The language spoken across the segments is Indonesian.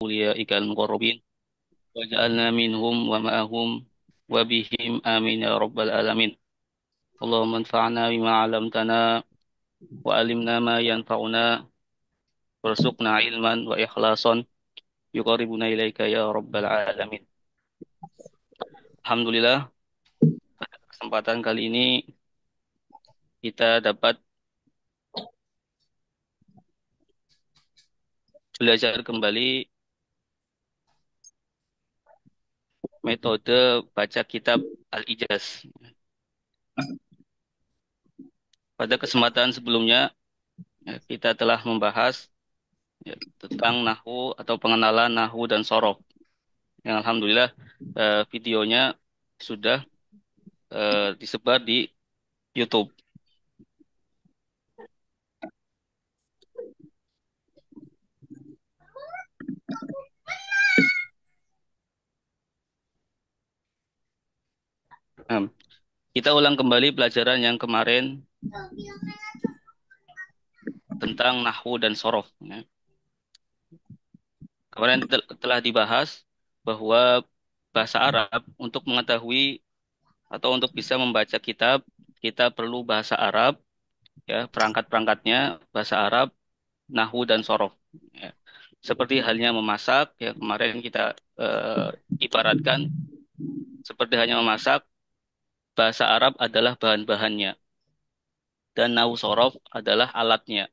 أوليائك المقربين واجعلنا منهم ومعهم وبهم آمين يا رب العالمين. اللهم انفعنا بما علمتنا وعلمنا ما ينفعنا وارزقنا علما وإخلاصا يقربنا إليك يا رب العالمين. Alhamdulillah, kesempatan kali ini kita dapat belajar kembali metode baca kitab Al-Ijaz. Pada kesempatan sebelumnya, kita telah membahas tentang nahu atau pengenalan nahu dan sorof. Yang alhamdulillah videonya sudah disebar di YouTube. Nah, kita ulang kembali pelajaran yang kemarin tentang nahu dan sorof. Kemarin telah dibahas bahwa bahasa Arab untuk mengetahui atau untuk bisa membaca kitab, kita perlu bahasa Arab, ya, perangkat-perangkatnya bahasa Arab, nahu dan sorof. Ya. Seperti halnya memasak, ya kemarin kita ibaratkan seperti halnya memasak, bahasa Arab adalah bahan-bahannya dan nahu sorof adalah alatnya.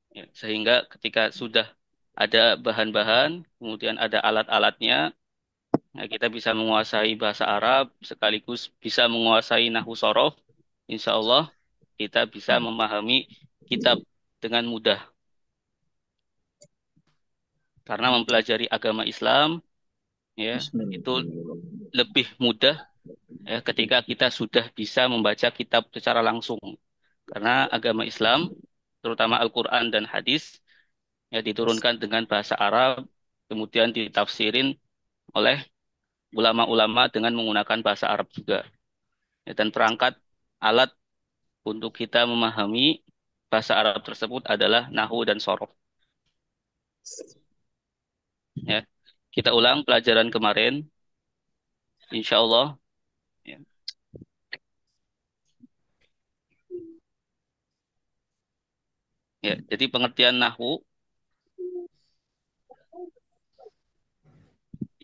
Ya, sehingga ketika sudah ada bahan-bahan, kemudian ada alat-alatnya, nah, kita bisa menguasai bahasa Arab sekaligus bisa menguasai nahu sorof. Insya Allah kita bisa memahami kitab dengan mudah. Karena mempelajari agama Islam ya itu lebih mudah ya ketika kita sudah bisa membaca kitab secara langsung. Karena agama Islam terutama Al-Quran dan hadis ya diturunkan dengan bahasa Arab kemudian ditafsirin oleh ulama-ulama dengan menggunakan bahasa Arab juga. Ya, dan perangkat alat untuk kita memahami bahasa Arab tersebut adalah nahu dan sorof. Ya. Kita ulang pelajaran kemarin, insya Allah. Ya. Ya, jadi pengertian nahu,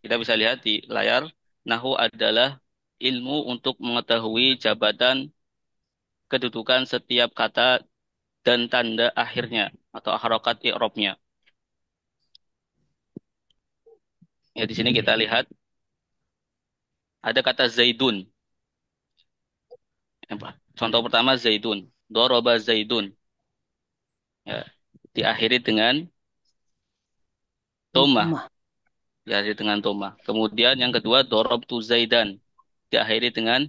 kita bisa lihat di layar, nahu adalah ilmu untuk mengetahui jabatan kedudukan setiap kata dan tanda akhirnya atau harokat i'robnya. Ya, di sini kita lihat ada kata zaidun. Contoh pertama zaidun. Doroba zaidun. Ya, diakhiri dengan toma. Diakhiri dengan toma. Kemudian yang kedua dorob tu zaidan. Diakhiri dengan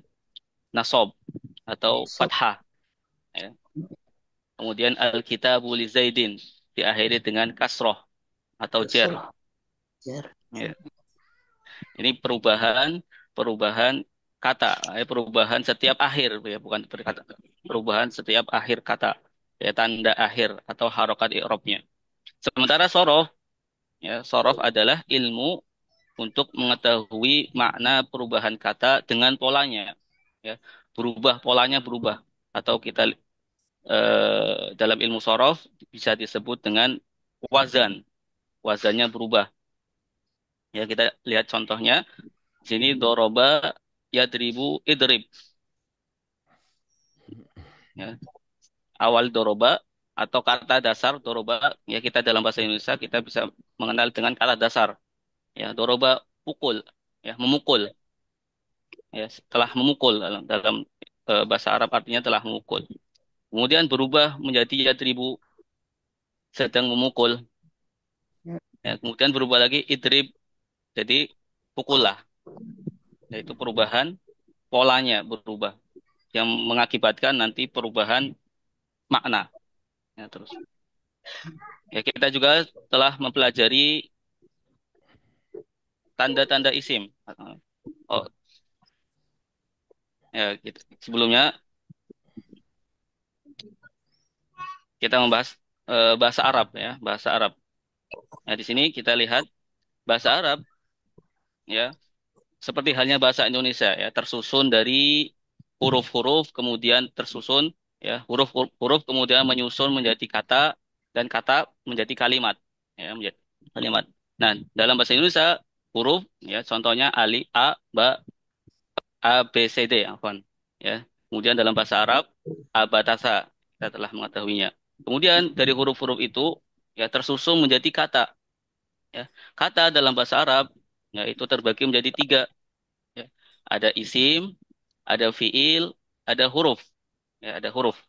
nasob atau fathah. Ya. Kemudian al-kitabu li zaidin. Diakhiri dengan kasroh atau jer. Ya. Ini perubahan kata, perubahan setiap akhir, ya bukan berkata, perubahan setiap akhir kata, ya tanda akhir atau harokat i'robnya. Sementara sorof, ya sorof adalah ilmu untuk mengetahui makna perubahan kata dengan polanya, ya polanya berubah, atau kita dalam ilmu sorof bisa disebut dengan wazan, wazannya berubah. Ya kita lihat contohnya. Sini doroba yadribu idrib. Ya. Awal doroba atau kata dasar doroba ya kita dalam bahasa Indonesia kita bisa mengenal dengan kata dasar. Ya, doroba pukul, ya memukul. Ya, telah memukul dalam bahasa Arab artinya telah memukul. Kemudian berubah menjadi yadribu sedang memukul. Ya, kemudian berubah lagi idrib jadi pukullah. Yaitu perubahan polanya berubah yang mengakibatkan nanti perubahan makna. Ya, terus. Ya, kita juga telah mempelajari tanda-tanda isim. Oh, ya, gitu. Sebelumnya kita membahas bahasa Arab ya, bahasa Arab. Nah, di sini kita lihat bahasa Arab ya seperti halnya bahasa Indonesia ya tersusun dari huruf-huruf kemudian tersusun ya huruf-huruf kemudian menyusun menjadi kata dan kata menjadi kalimat ya menjadi kalimat. Nah, dalam bahasa Indonesia huruf ya contohnya alif a ba a b c d afwan ya. Kemudian dalam bahasa Arab abatasa kita telah mengetahuinya. Kemudian dari huruf-huruf itu ya tersusun menjadi kata ya. Kata dalam bahasa Arab ya itu terbagi menjadi tiga ya. Ada isim, ada fiil, ada huruf. Ya, ada huruf.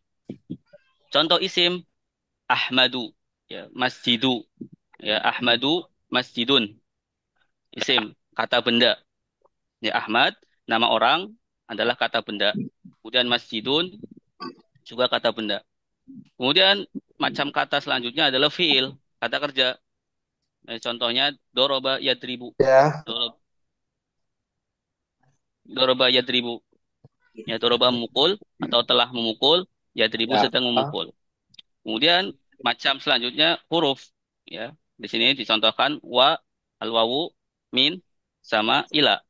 Contoh isim Ahmadu, ya, masjidu, ya, Ahmadu, masjidun. Isim, kata benda. Ya, Ahmad, nama orang adalah kata benda. Kemudian masjidun juga kata benda. Kemudian macam kata selanjutnya adalah fiil, kata kerja. Contohnya doroba yadribu. Ya, Doroba, doroba yadribu. Ya, doroba memukul atau telah memukul, yadribu ya. sedang memukul. Kemudian macam selanjutnya huruf ya. Di sini dicontohkan wa, al-wawu, min sama ila.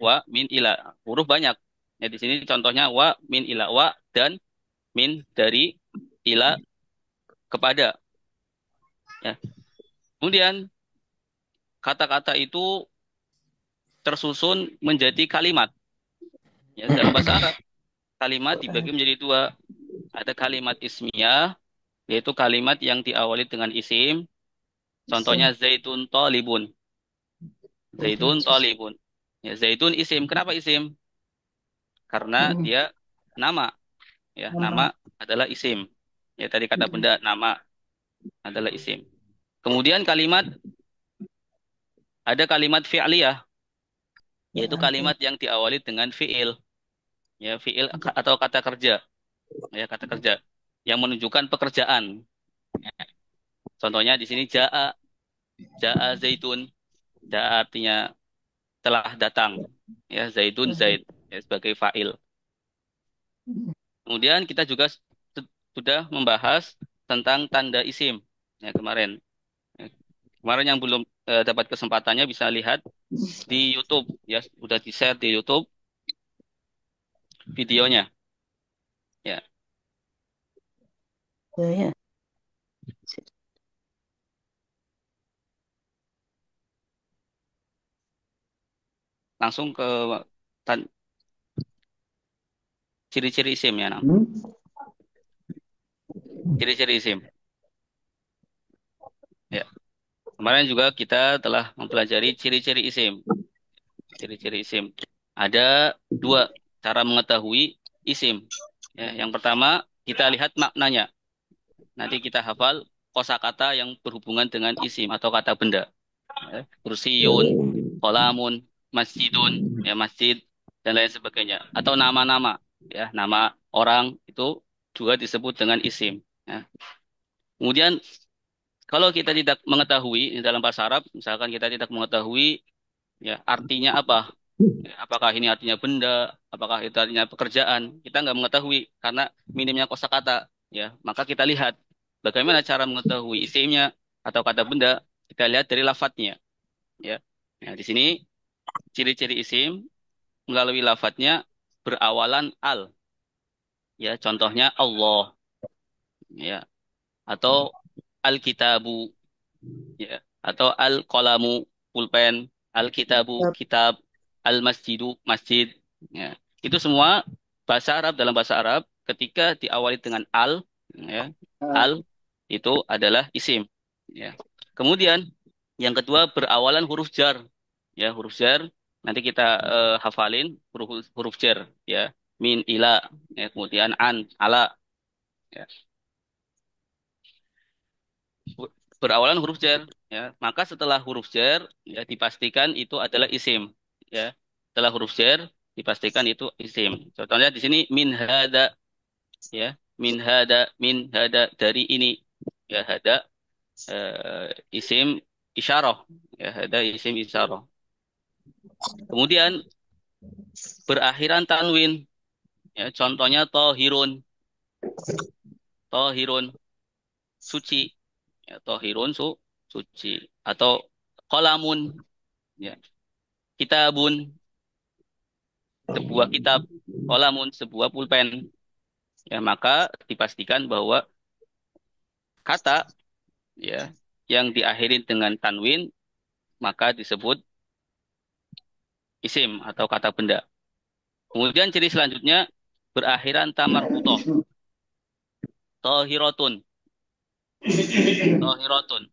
Wa, min, ila. Huruf banyak. Ya di sini contohnya wa, min, ila, wa dan min dari ila kepada ya. Kemudian kata-kata itu tersusun menjadi kalimat ya dalam bahasa Arab. Kalimat dibagi menjadi dua. Ada kalimat ismiyah yaitu kalimat yang diawali dengan isim. Contohnya zaitun talibun. Zaidun talibun. Ya, Zaidun isim. Kenapa isim? Karena dia nama. Ya, nama adalah isim. Ya, tadi kata benda nama adalah isim. Kemudian ada kalimat fi'liyah, yaitu kalimat yang diawali dengan fi'il. Ya, fi'il atau kata kerja. Ya, kata kerja yang menunjukkan pekerjaan. Contohnya di sini jaa, jaa zaitun. Jaa artinya telah datang. Ya, zaitun zaid ya, sebagai fa'il. Kemudian kita juga sudah membahas tentang tanda isim ya kemarin. Ya, kemarin yang belum dapat kesempatannya bisa lihat di YouTube ya, sudah di-share di YouTube videonya. Ya, Ya, ya. langsung ke tan- ciri-ciri isim ya, Nam. Hmm? Ciri-ciri isim. Ya, kemarin juga kita telah mempelajari ciri-ciri isim. Ciri-ciri isim. Ada dua cara mengetahui isim. Ya, yang pertama kita lihat maknanya. Nanti kita hafal kosakata yang berhubungan dengan isim atau kata benda. Ya, kursiyun, kolamun, masjidun, ya masjid dan lain sebagainya. Atau nama-nama, ya nama orang itu juga disebut dengan isim. Ya. Kemudian kalau kita tidak mengetahui di dalam bahasa Arab, misalkan kita tidak mengetahui ya artinya apa, ya, apakah ini artinya benda, apakah itu artinya pekerjaan, kita nggak mengetahui karena minimnya kosakata. Ya, maka kita lihat bagaimana cara mengetahui isimnya atau kata benda, kita lihat dari lafadznya. Ya, nah, di sini ciri-ciri isim melalui lafadznya berawalan al. Ya, contohnya Allah. Ya, atau al-kitabu. Ya, atau al-qalamu, pulpen, al-kitabu, kitab, al-masjidu, masjid. Ya, itu semua bahasa Arab dalam bahasa Arab ketika diawali dengan al, ya, al itu adalah isim. Ya. Kemudian yang kedua berawalan huruf jar. Ya, huruf jar nanti kita hafalin huruf huruf jar ya. Min ila ya, kemudian an ala ya. Berawalan huruf jar ya. Maka setelah huruf jar ya dipastikan itu adalah isim ya. Setelah huruf jar dipastikan itu isim. Contohnya di sini min hada ya. Min hada dari ini ya hada isim isyarah ya hada isim isyarah. Kemudian berakhiran tanwin ya. Contohnya tohirun, tohirun suci ya. Tohirun suci atau Qalamun, ya. Kitabun, sebuah kitab. Qalamun, sebuah pulpen. Ya, maka dipastikan bahwa kata ya yang diakhiri dengan tanwin maka disebut isim atau kata benda. Kemudian ciri selanjutnya berakhiran tamar butoh. Tohiratun, tohiratun,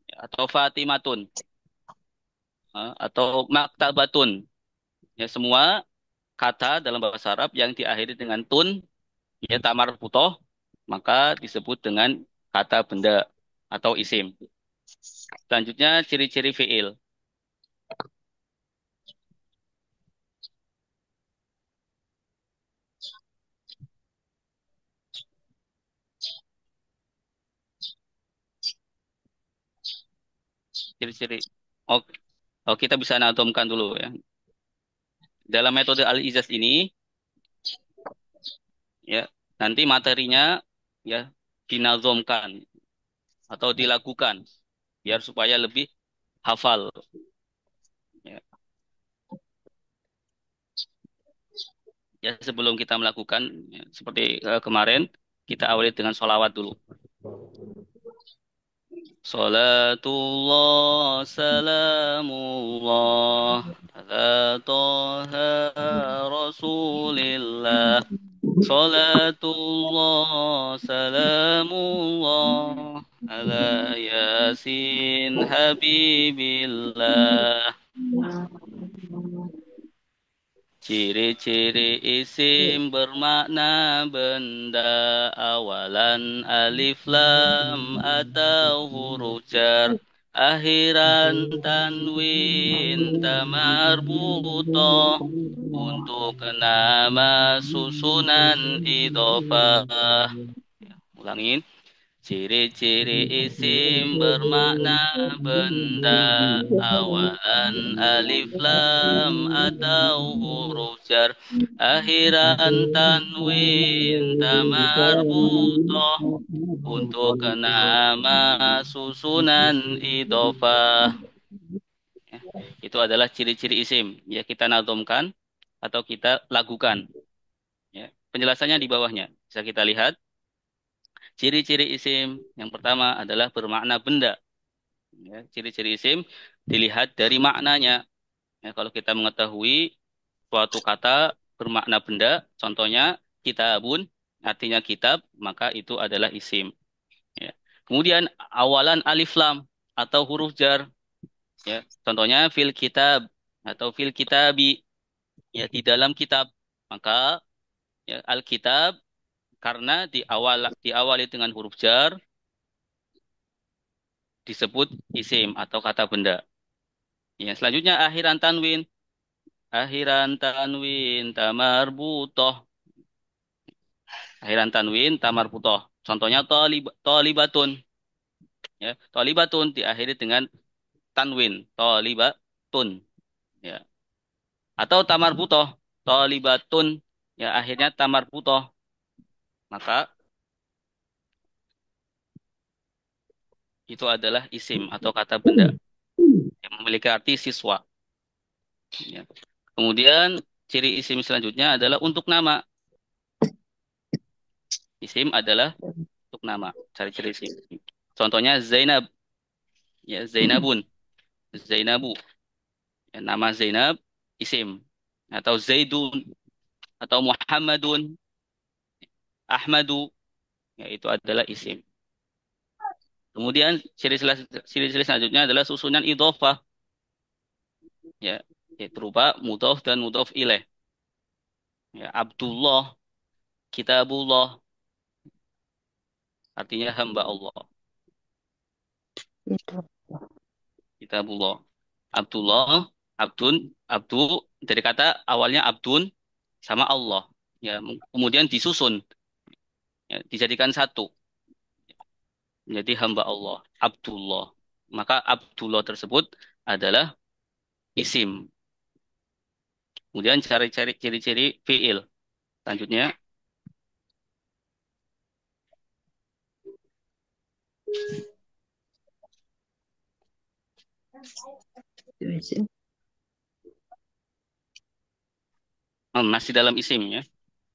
ya, atau fatimatun, atau maktabatun. Ya, semua kata dalam bahasa Arab yang diakhiri dengan tun, ya tamar butoh, maka disebut dengan kata benda atau isim. Selanjutnya ciri-ciri fiil. Ciri-ciri. Oh, oh, kita bisa anatomkan dulu ya. Dalam metode Al-Ijaz ini, ya nanti materinya ya dinazomkan atau dilakukan biar supaya lebih hafal. Ya, ya sebelum kita melakukan ya, seperti kemarin kita awali dengan sholawat dulu. Salatullah salamullah ala toha rasulillah. Salatullah salamullah ala yasin habibillah. Ciri-ciri isim bermakna benda awalan alif lam atau huruf jar. Akhiran tanwin tamarbutoh untuk nama susunan idofah. Ulangin. Ciri-ciri isim bermakna benda awalan alif lam atau huruf jar akhiran tanwin tamarbutoh untuk nama susunan idofah. Ya, itu adalah ciri-ciri isim. Ya kita nazomkan atau kita lakukan. Ya, penjelasannya di bawahnya. Bisa kita lihat. Ciri-ciri isim yang pertama adalah bermakna benda. Ya, ciri-ciri isim dilihat dari maknanya. Ya, kalau kita mengetahui suatu kata bermakna benda, contohnya kitabun, artinya kitab, maka itu adalah isim. Ya. Kemudian awalan alif lam atau huruf jar. Ya, contohnya fil kitab atau fil kitabi, ya di dalam kitab. Maka ya, al kitab karena diawali dengan huruf jar disebut isim atau kata benda. Ya, selanjutnya akhiran tanwin. Akhiran tanwin tamarbutoh. Akhiran tanwin tamarbutoh. Contohnya tolibatun. Ya, tolibatun diakhiri dengan tanwin. Tolibatun. Ya. Atau tamarbutoh. Tolibatun. Ya, akhirnya tamarbutoh. Maka itu adalah isim atau kata benda yang memiliki arti siswa. Ya. Kemudian ciri isim selanjutnya adalah untuk nama. Isim adalah untuk nama. Ciri-ciri isim. Contohnya Zainab. Ya, Zainabun. Zainabu. Ya, nama Zainab isim. Atau Zaidun. Atau Muhammadun. Ahmadu. Ya, itu adalah isim. Kemudian ciri-ciri selanjutnya adalah susunan idhofah. Ya, yaitu berupa mudhof dan mudhof ilaih. Ya, Abdullah, Kitabullah, artinya hamba Allah. Kitabullah. Abdullah, Abdun, Abdu dari kata awalnya Abdun sama Allah. Ya, kemudian disusun, ya, dijadikan satu. Menjadi hamba Allah, Abdullah. Maka Abdullah tersebut adalah isim. Kemudian cari-cari ciri-ciri fiil. Selanjutnya, Isim. Masih dalam isim ya.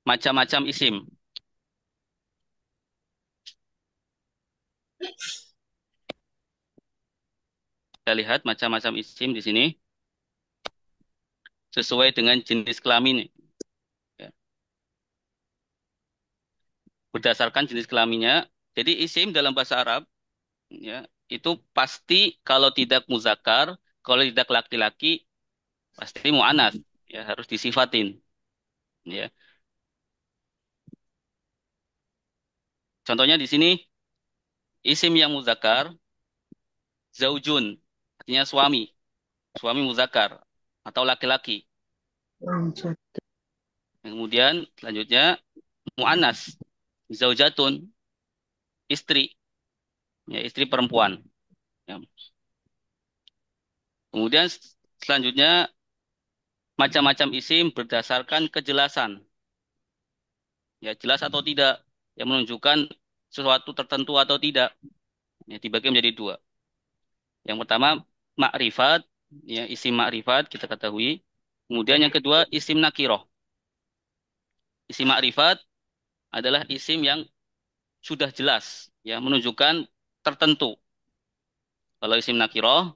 Macam-macam isim. Kita lihat macam-macam isim di sini sesuai dengan jenis kelamin. Ya. Berdasarkan jenis kelaminnya. Jadi isim dalam bahasa Arab ya itu pasti kalau tidak muzakkar, kalau tidak laki-laki pasti mu'anats ya harus disifatin ya. Contohnya di sini isim yang muzakkar zaujun artinya suami, suami muzakkar atau laki-laki. Lanjut. Kemudian selanjutnya mu'anats zaujatun istri ya istri perempuan ya. Kemudian selanjutnya macam-macam isim berdasarkan kejelasan ya jelas atau tidak yang menunjukkan sesuatu tertentu atau tidak ya dibagi menjadi dua. Yang pertama makrifat ya isim makrifat kita ketahui. Kemudian yang kedua isim nakiroh. Isim makrifat adalah isim yang sudah jelas ya menunjukkan tertentu. Kalau isim nakiroh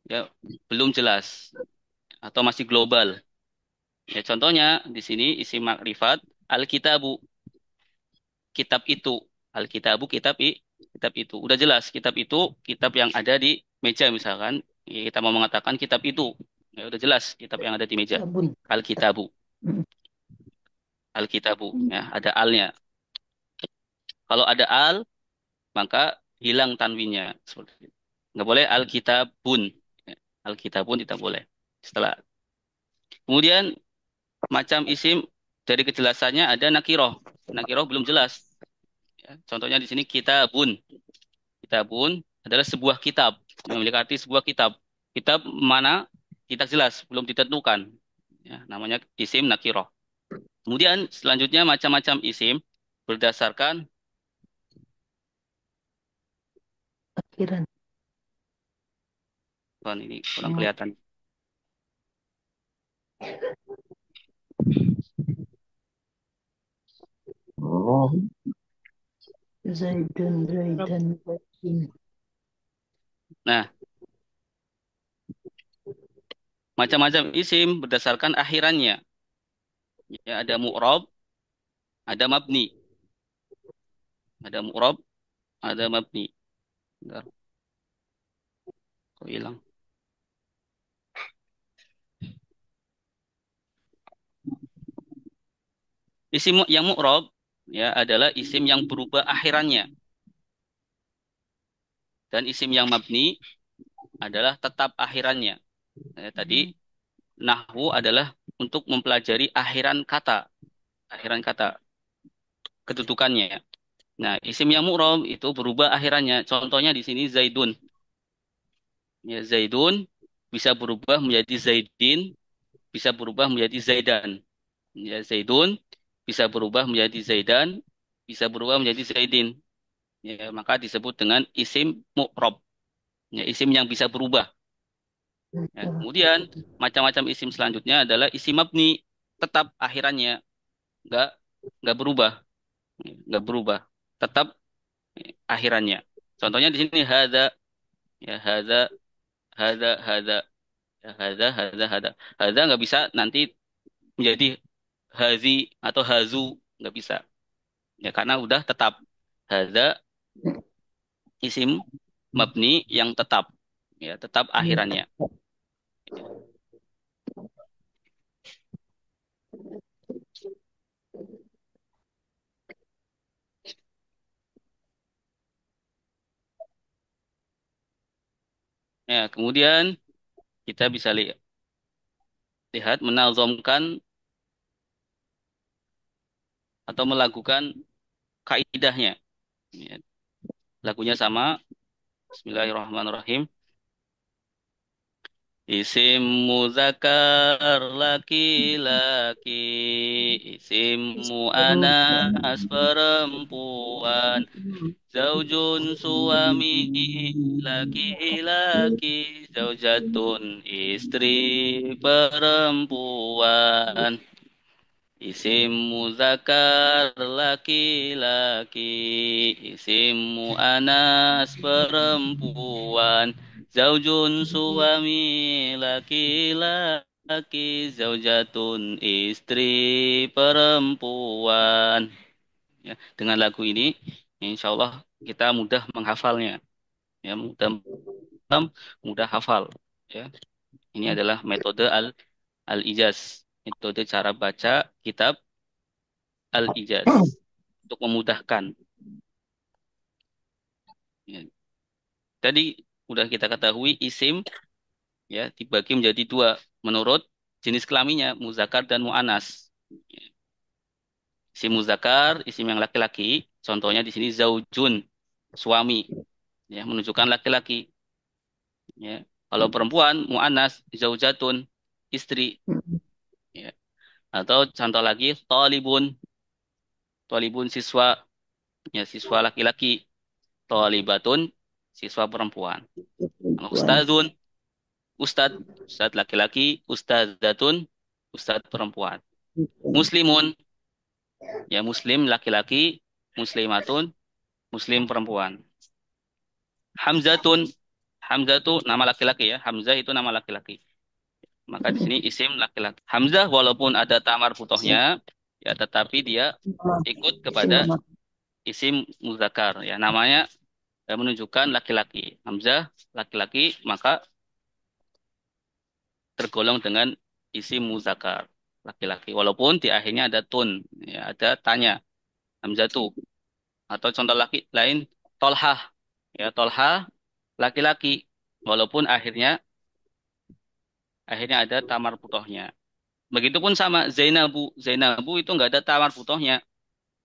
ya belum jelas atau masih global. Ya contohnya di sini isim makrifat al-kitabu kitab itu. Al-kitabu kitab itu. Udah jelas kitab itu kitab yang ada di meja misalkan. Ya, kita mau mengatakan kitab itu. Ya udah jelas kitab yang ada di meja. Sabun. Al-kitabu. Hmm. Al-kitabu. Ya, ada alnya. Kalau ada al, maka hilang tanwinnya. Seperti itu. Nggak boleh al-kitabun. Ya, al-kitabun tidak boleh. Setelah. Kemudian macam isim dari kejelasannya ada nakiroh. Nakiroh belum jelas. Ya, contohnya di sini kitabun. Kitabun adalah sebuah kitab. Memiliki arti sebuah kitab. Kitab mana? Kita jelas, belum ditentukan. Ya, namanya isim nakiroh. Kemudian selanjutnya macam-macam isim berdasarkan Akhiran. ini kurang Hmm. kelihatan. Oh, Zaidun, Zaidan, Zaidin. Nah, macam-macam isim berdasarkan akhirannya. Ya, ada mu'rob, ada mabni. Ada mu'rob, ada mabni. Bentar, kok hilang? Isim yang mu'rob ya adalah isim yang berubah akhirannya. Dan isim yang mabni adalah tetap akhirannya. Tadi nahwu adalah untuk mempelajari akhiran kata, kedudukannya. Nah, isim yang mu'rob itu berubah akhirannya. Contohnya di sini Zaidun. Ya, Zaidun bisa berubah menjadi Zaidin, bisa berubah menjadi Zaidan. Ya, Zaidun bisa berubah menjadi Zaidan, bisa berubah menjadi Zaidin. Ya, maka disebut dengan isim mu'rob. Ya, isim yang bisa berubah. Ya, kemudian macam-macam isim selanjutnya adalah isim mabni, tetap akhirannya nggak nggak berubah, nggak berubah, tetap akhirannya. Contohnya di sini hada, ya hada, ya, hada nggak bisa nanti menjadi hazi atau hazu nggak bisa, ya karena udah tetap hada isim mabni yang tetap, ya tetap akhirannya. Ya kemudian kita bisa lihat menazamkan atau melakukan kaidahnya. Ya, lagunya sama. Bismillahirrahmanirrahim. Isim muzakkar laki-laki, isim muannas perempuan. zaujun suami laki-laki, zaujatun istri perempuan. Isim muzakkar laki-laki, isim muannas perempuan. Zaujun suami laki-laki, zaujatun istri perempuan. Ya, dengan lagu ini, insya Allah kita mudah menghafalnya. Ya, mudah hafal. Ya, ini adalah metode al-ijaz, metode cara baca kitab al-ijaz untuk memudahkan. Ya. Tadi sudah kita ketahui isim ya dibagi menjadi dua menurut jenis kelaminnya muzakkar dan muannas. Ya. Isim muzakkar, isim yang laki-laki, contohnya di sini zaujun, suami, ya menunjukkan laki-laki. Ya. Kalau perempuan muannas zaujatun, istri. Ya. Atau contoh lagi thalibun, thalibun siswa, ya siswa laki-laki, thalibatun siswa perempuan. Kalau ustadzun, ustadz, ustadz laki-laki, ustadzatun, ustadz perempuan. Muslimun, ya muslim laki-laki, muslimatun, muslim perempuan. Hamzatun, Hamzah itu nama laki-laki ya, Hamzah itu nama laki-laki. Maka di sini isim laki-laki. Hamzah walaupun ada tamar futohnya, ya tetapi dia ikut kepada isim muzakkar ya namanya menunjukkan laki-laki. Hamzah laki-laki maka tergolong dengan isim muzakkar laki-laki. Walaupun di akhirnya ada tun, ya ada tanya, hamzatu. Atau contoh laki lain tolhah, ya tolhah laki-laki. Walaupun akhirnya ada tamar putohnya. Begitupun sama Zainabu, Zainabu itu nggak ada tamar putohnya,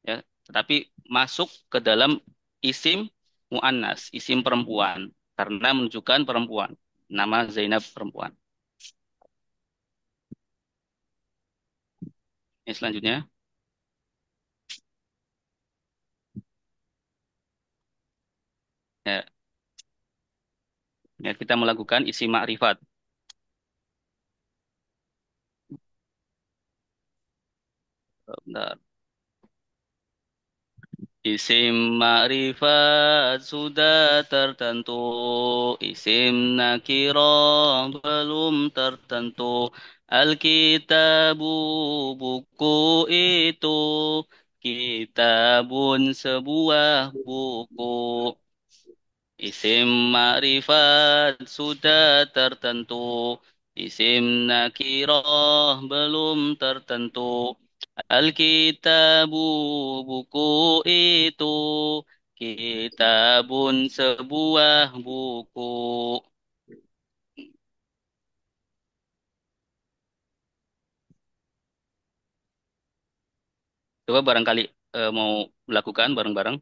ya, tetapi masuk ke dalam isim muannas, isim perempuan karena menunjukkan perempuan. Nama Zainab perempuan. Yang selanjutnya, ya, ya kita melakukan isim ma'rifat. Bentar. Isim ma'rifat sudah tertentu, isim nakirah belum tertentu. Alkitabu buku itu, kitabun sebuah buku. Isim ma'rifat sudah tertentu, isim nakirah belum tertentu. Alkitabu buku itu, kitabun sebuah buku. Coba barangkali mau melakukan bareng-bareng.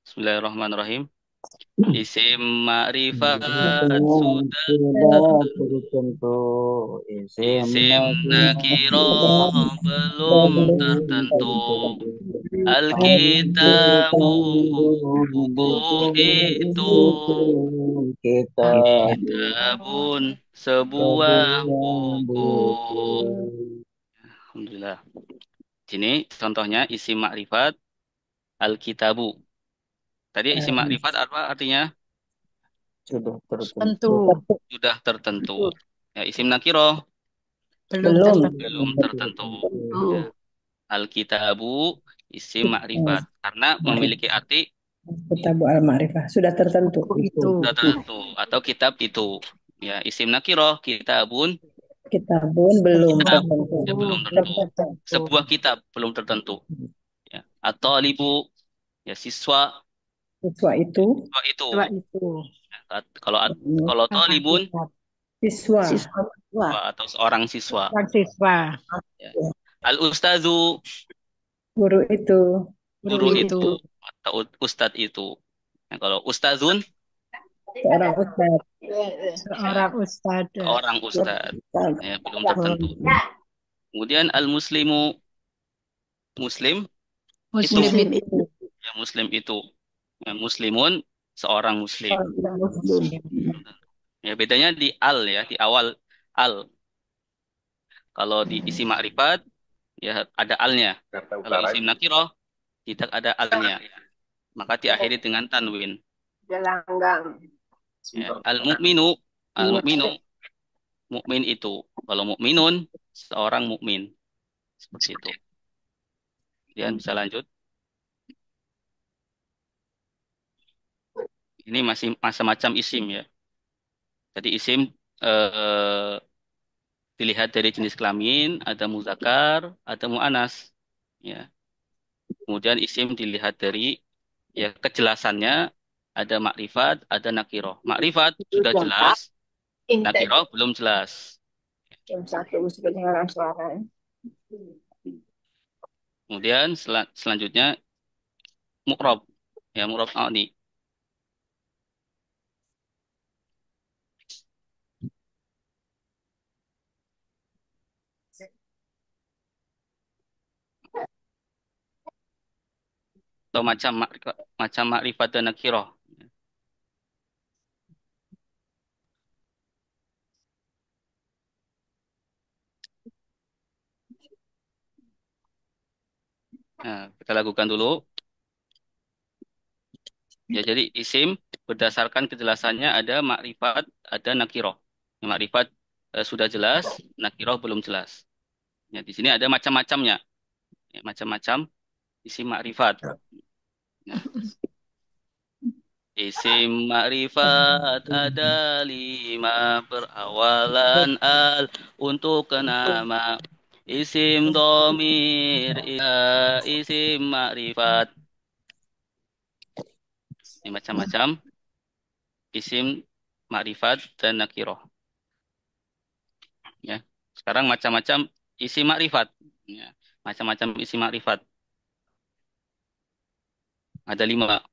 Bismillahirrahmanirrahim. Isim ma'rifat sudah Sudah tertentu. tertentu isim Isim nakirah nakirah belum tertentu. Alkitabu buku itu. kita Kitabun sebuah sebuah buku. buku. Alhamdulillah. Sini contohnya isim makrifat al-kitabu. Tadi isim makrifat apa artinya? Sudah tertentu. Tentu. Sudah tertentu. Ya, isim nakiroh Belum Belum tertentu. belum tertentu. Ya. Oh. Al-kitabu isim makrifat karena memiliki arti Kitabu Al-Ma'rifah sudah tertentu. Buku itu. sudah tertentu atau kitab itu. Ya, isim nakiroh kitabun Kitabun belum kitab tertentu. ya, belum Belum tentu. tertentu. Sebuah kitab belum tertentu. Ya. Atau libu ya siswa Siswa itu siswa itu. Dua itu. Kalau kalau talibun siswa. Siswa. atau seorang siswa. Seorang siswa. Ya. Al ustazu Guru itu guru Guru itu itu. atau ustadz itu. Nah, kalau ustazun seorang ustadz. ya Seorang ustadz. seorang ustadz ya belum tertentu. Kemudian al muslimu muslim itu Muslim itu. ya Muslim itu. Muslimun, seorang muslim. Orang Muslim. Ya, bedanya di al ya, di awal al. Kalau di isim makrifat ya ada alnya. Kalau isim nakiroh tidak ada alnya. Maka diakhiri dengan tanwin. Ya, al-mu'minu, al-mu'minu, mukmin itu. Kalau mukminun, seorang mukmin. Seperti itu. Kemudian bisa lanjut. Ini masih macam-macam isim ya. Jadi isim eh, dilihat dari jenis kelamin, ada muzakar, ada mu'anas. Ya. Kemudian isim dilihat dari ya kejelasannya, ada makrifat, ada nakiroh. Makrifat sudah jelas, nakiroh belum jelas. Kemudian selanjutnya mu'rob. Ya, mu'rob ini. Atau macam makrifat dan nakiroh. Nah, kita lakukan dulu. Ya, jadi isim berdasarkan kejelasannya ada makrifat, ada nakiroh. Ya, makrifat sudah jelas, nakiroh belum jelas. Ya, di sini ada macam-macamnya. Ya, macam-macam isim makrifat. Ya. Isim makrifat ada 5 berawalan al untuk nama. Isim domir, isim makrifat. Ini macam-macam isim makrifat dan nakiroh. Ya. Sekarang macam-macam isim makrifat. Ya. Macam-macam isim makrifat. Ada 5.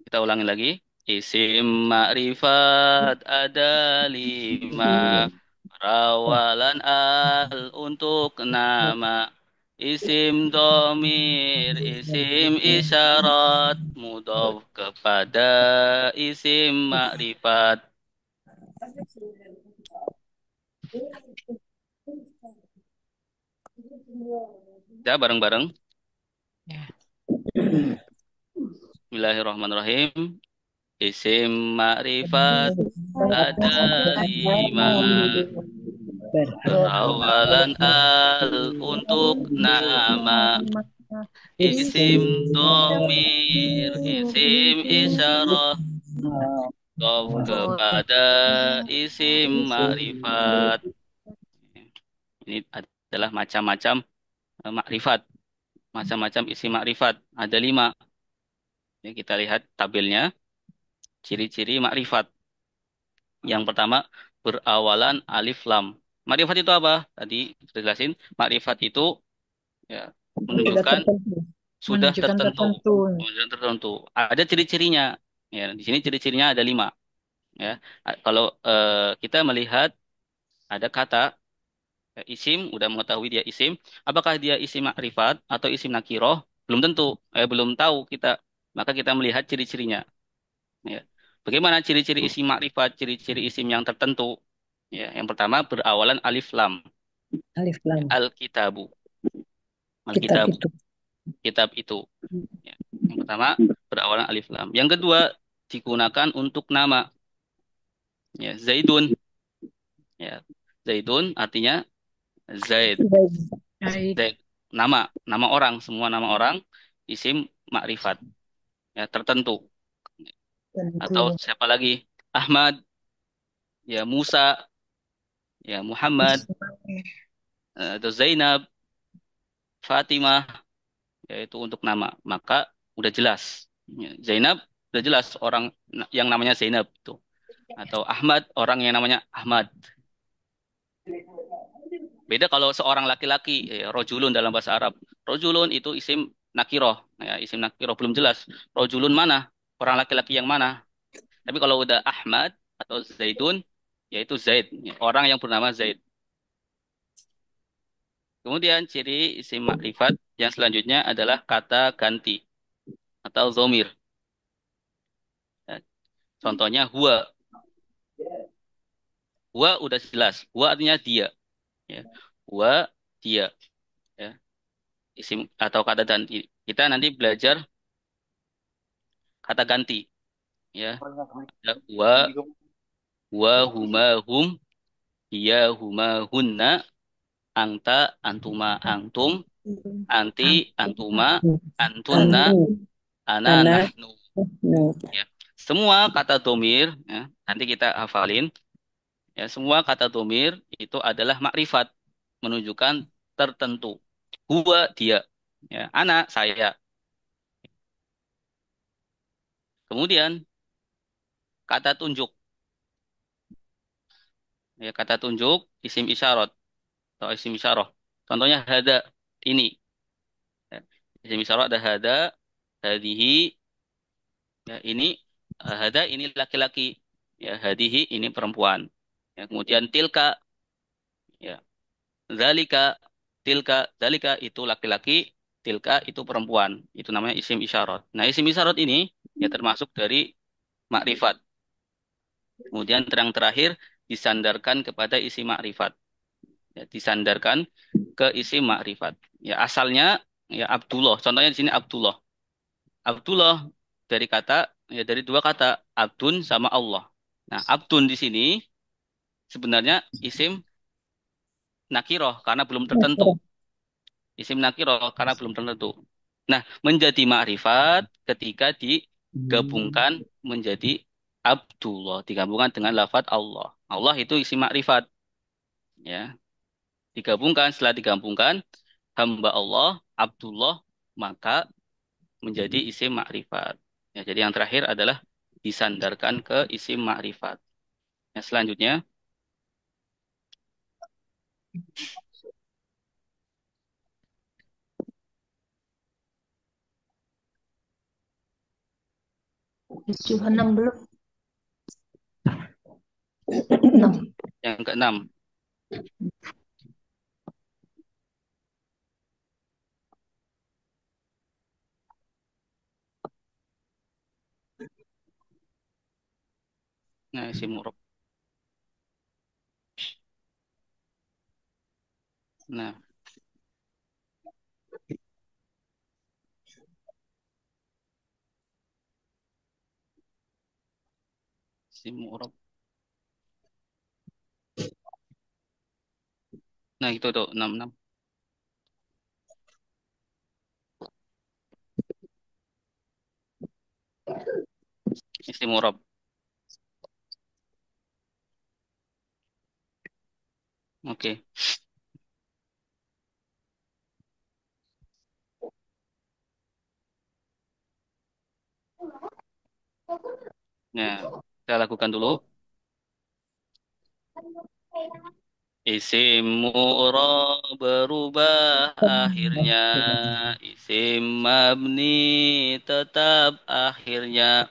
Kita ulangi lagi. Isim makrifat ada 5. Perawalan al untuk nama. Isim domir, isim isyarat, mudhof kepada isim makrifat. Ya, bareng-bareng. Bismillahirrahmanirrahim. Isim makrifat ada 5. Perawalan al untuk nama. Isim domir, isim isyarah, mudhof kepada isim makrifat. Ini adalah macam-macam makrifat. Macam-macam isim makrifat. Ada 5. Ini kita lihat tabelnya. Ciri-ciri makrifat. Yang pertama, berawalan alif lam. Makrifat itu apa? Tadi sudah jelasin. Makrifat itu ya, Sudah menunjukkan tertentu. sudah Menunjukkan tertentu. tertentu. Menunjukkan tertentu. Ada ciri-cirinya. Ya, di sini ciri-cirinya ada 5. Ya, kalau kita melihat ada kata isim, udah mengetahui dia isim. Apakah dia isim makrifat atau isim nakiroh? Belum tentu. Belum tahu kita. Maka kita melihat ciri-cirinya. Ya. Bagaimana ciri-ciri isim makrifat, ciri-ciri isim yang tertentu? Ya, yang pertama berawalan alif lam. Alif lam. Al-kitabu. Kitab Al-kitabu. itu. Kitab itu. Ya. Yang pertama berawalan alif lam. Yang kedua digunakan untuk nama. Ya, Zaidun. Ya. Zaidun artinya Zaid. Baik. Zaid. Nama orang, semua nama orang isim makrifat. Ya, tertentu. Atau Tentu. siapa lagi? Ahmad, ya Musa, ya Muhammad, atau Zainab, Fatimah, yaitu untuk nama. Maka udah jelas. Ya, Zainab udah jelas orang yang namanya Zainab itu. Atau Ahmad orang yang namanya Ahmad. Beda kalau seorang laki-laki, rojulun dalam bahasa Arab. Rojulun itu isim nakiroh. Ya, isim nakiroh belum jelas. Rojulun mana? Orang laki-laki yang mana? Tapi kalau udah Ahmad atau Zaidun, yaitu Zaid. Ya, orang yang bernama Zaid. Kemudian ciri isim makrifat Yang selanjutnya adalah kata ganti atau zomir. Ya, contohnya huwa. Huwa udah jelas. Huwa artinya dia. Ya. Huwa dia. Ya. Isim atau kata ganti. Kita nanti belajar kata ganti. Ya. Ya, huwa, huma, hum, hiya, huma, hunna, anta, antuma, antum, anti, antuma, antunna, Antu. ana, Ana. nahnu. No. Ya. Semua kata domir, ya, nanti kita hafalin. Ya, semua kata domir itu adalah makrifat, menunjukkan tertentu. Huwa dia, ya, anak saya. Kemudian kata tunjuk, ya, kata tunjuk isim isyarat atau isim isyarah. Contohnya hada ini, ya. Isim isyarat ada hada, hadihi, ya, ini hada ini laki-laki, ya, hadihi ini perempuan. Ya, kemudian tilka, ya, zalika, zalika itu laki-laki, tilka itu perempuan. Itu namanya isim isyarat. Nah, isim isyarat ini ya termasuk dari makrifat. Kemudian terang terakhir disandarkan kepada isi makrifat. Ya, disandarkan ke isi makrifat. Ya, asalnya ya Abdullah. Contohnya di sini Abdullah. Abdullah dari kata ya dari dua kata abdun sama Allah. Nah, abdun di sini sebenarnya isim nakiroh karena belum tertentu. Isim nakiroh karena belum tertentu. Nah, menjadi ma'rifat ketika digabungkan menjadi Abdullah, digabungkan dengan lafadz Allah. Allah itu isim ma'rifat, ya. Digabungkan, setelah digabungkan hamba Allah, Abdullah, maka menjadi isim ma'rifat. Ya, jadi yang terakhir adalah disandarkan ke isim ma'rifat. Yang selanjutnya, Tujuh enam belum. Enam. yang keenam. Nah, isim mu'rab. Nah, isim mu'rab. Nah, itu tuh 66. Isim mu'rab. Oke. Nah, kita lakukan dulu. Isim mu'rab berubah akhirnya. Isim mabni tetap akhirnya.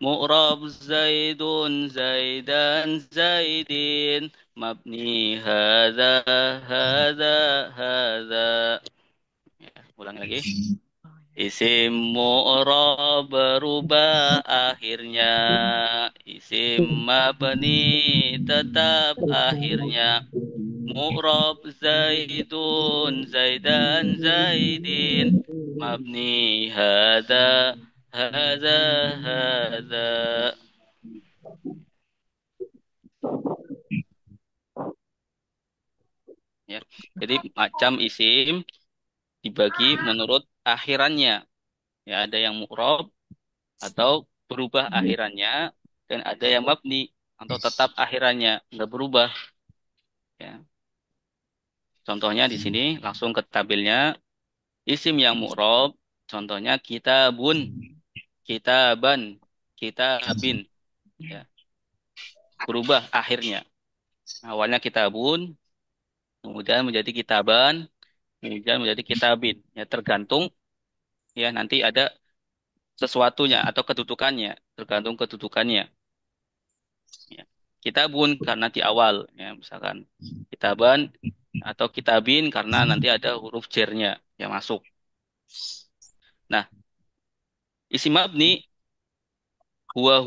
Mu'rab zaidun zaidan zaidin. Mabni hadza hadza hadza. Ya, ulang lagi. Isim mu'rab berubah akhirnya. Isim mabni tetap akhirnya. Mu'rab zaidun zaidan zaidin. Mabni hada hada hada. Ya. Jadi macam isim dibagi menurut akhirannya. Ya, ada yang mu'rab atau berubah akhirannya dan ada yang mabni atau tetap akhirannya nggak berubah, ya. Contohnya di sini langsung ke tabelnya. Isim yang mu'rab contohnya kitabun, kitaban, kitabin, ya. Berubah akhirnya. Awalnya kitabun, kemudian menjadi kitaban, kemudian menjadi kitabin, ya, tergantung, ya, nanti ada sesuatunya atau kedudukannya, tergantung kedudukannya. Ya. Kitabun karena di awal, ya, misalkan kitaban atau kitabin karena nanti ada huruf jernya yang masuk. Nah, isim mabni huwa.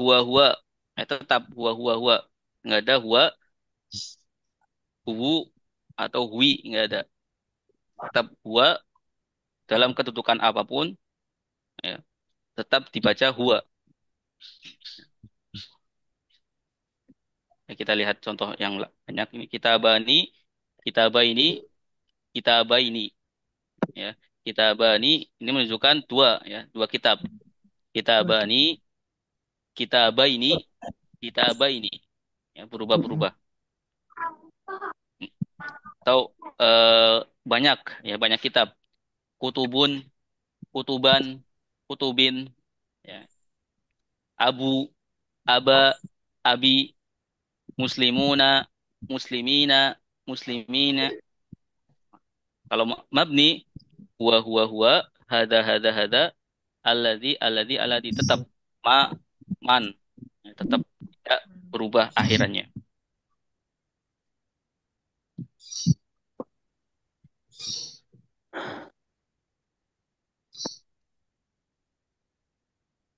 Tetap huwa. Nggak ada huwa, huwu, atau hui, nggak ada. Tetap huwa dalam kedudukan apapun, ya, tetap dibaca huwa. Ya, kita lihat contoh yang banyak ini. Kitabaini, kitabaini, ya. Kitabani ini menunjukkan dua, ya, dua kitab. Kitabani, kitabaini, kitabaini, ya, berubah-berubah. Atau banyak, ya, banyak kitab. Kutubun, kutuban, kutubin, ya. Abu, aba, abi, muslimuna, muslimina, muslimina. Kalau mabni huwa, hada, alladhi, tetap man, ya, tetap tidak berubah akhirannya.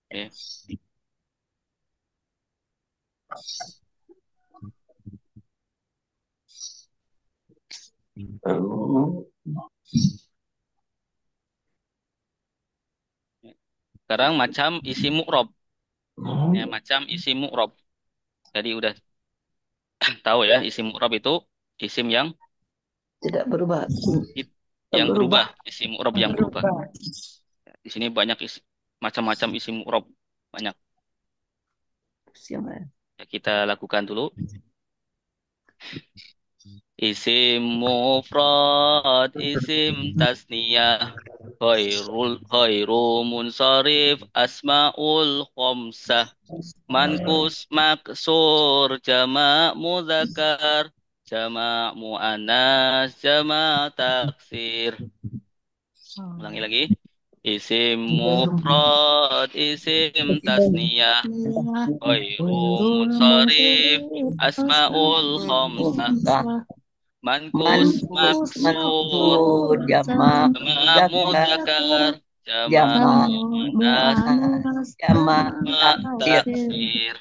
Oke. Sekarang macam isim mu'rob, ya, macam isim mu'rob. Jadi udah tahu ya, isim mu'rob itu isim yang Tidak berubah. berubah, isim mu'rob yang berubah. Berubah. Di sini banyak macam-macam isim mu'rob, banyak. Siapa? Ya, kita lakukan dulu. Isim mufrad, isim tasniyah, khairu munsharif, asmaul khamsah, mankus maksur, jama' muzakkar, jama' muannas, jama' taksir. Ulangi lagi. Isim mufrad, isim tasniyah, khairu munsharif, asmaul khamsah, mankus maksur, Jama' jama' muzakkar, jama' Jama' muannas, Jama' jama' taksir. taksir.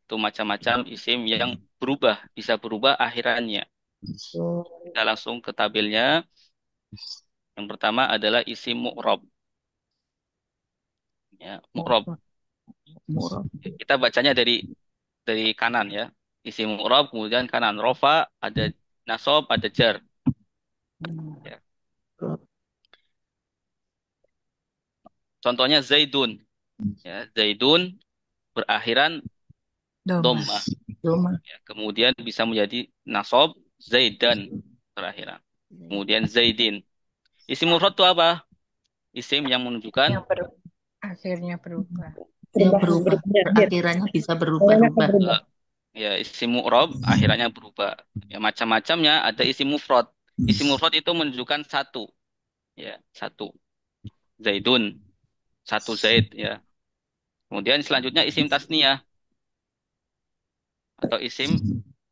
Itu macam-macam isim yang berubah, bisa berubah akhirannya. Kita langsung ke tabelnya. Yang pertama adalah isim mu'rob. Ya, mu'rob. Kita bacanya dari kanan, ya. Isim mu'rob, kemudian kanan rofa, ada nasob, ada jar. Ya. Contohnya Zaidun. Ya, Zaidun berakhiran dhammah. Ya, kemudian bisa menjadi nasob, Zaidan berakhiran. Kemudian Zaidin. Isim mufrad itu apa? Isim yang menunjukkan Akhirnya berubah. Yang berubah. Akhirannya bisa berubah-ubah. ya, isim mu'rob akhirannya berubah. Ya, macam-macamnya ada isim mufrad. Isim mufrad itu menunjukkan satu. Ya, satu. Zaidun. Satu Zaid, ya. Kemudian selanjutnya isim tasniyah atau isim,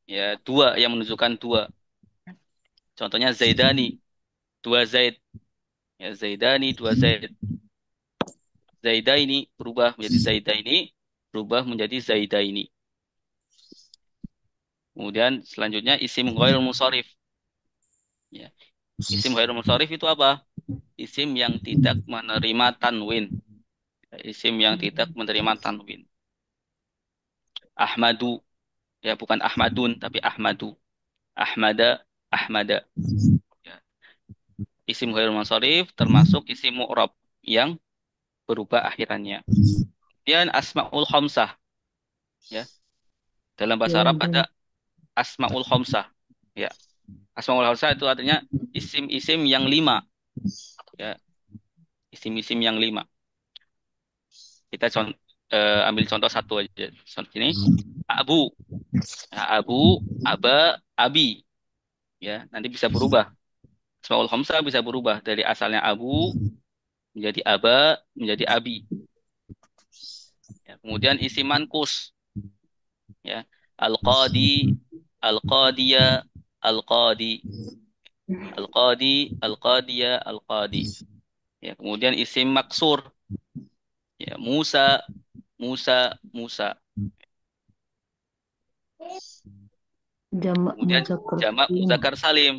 ya, dua yang menunjukkan dua. Contohnya Zaidani, dua Zaid. Ya, Zaidani, dua Zaid. Zaidaini berubah menjadi Zaidaini, berubah menjadi Zaidaini. Kemudian selanjutnya isim ghairul munsharif. Ya. Isim ghairul munsharif itu apa? Isim yang tidak menerima tanwin. Isim yang tidak menerima tanwin. Ahmadu, ya, bukan Ahmadun tapi Ahmadu. Ahmada, Ahmada. Ya. Isim ghairul munsharif termasuk isim mu'rab yang berubah akhirannya. Kemudian asmaul khamsah, ya. Dalam bahasa Arab ada asmaul khamsah. Ya. Asmaul khamsah itu artinya isim-isim yang lima. Ya. Isim-isim yang lima. Kita ambil contoh satu aja. Contoh ini Abu. Ya, Abu, Aba, Abi. Ya, nanti bisa berubah. Asmaul khamsah bisa berubah dari asalnya Abu menjadi Aba menjadi Abi. Ya, kemudian isim mankus. Ya. Al-Qadi, Al-Qadiya, Al-Qadi. Al-Qadi, Al-Qadiya, Al-Qadi. Ya, kemudian isim maksur. Ya, Musa, Musa, Musa. Jamak Kemudian muzakkar jamak salim. muzakkar salim.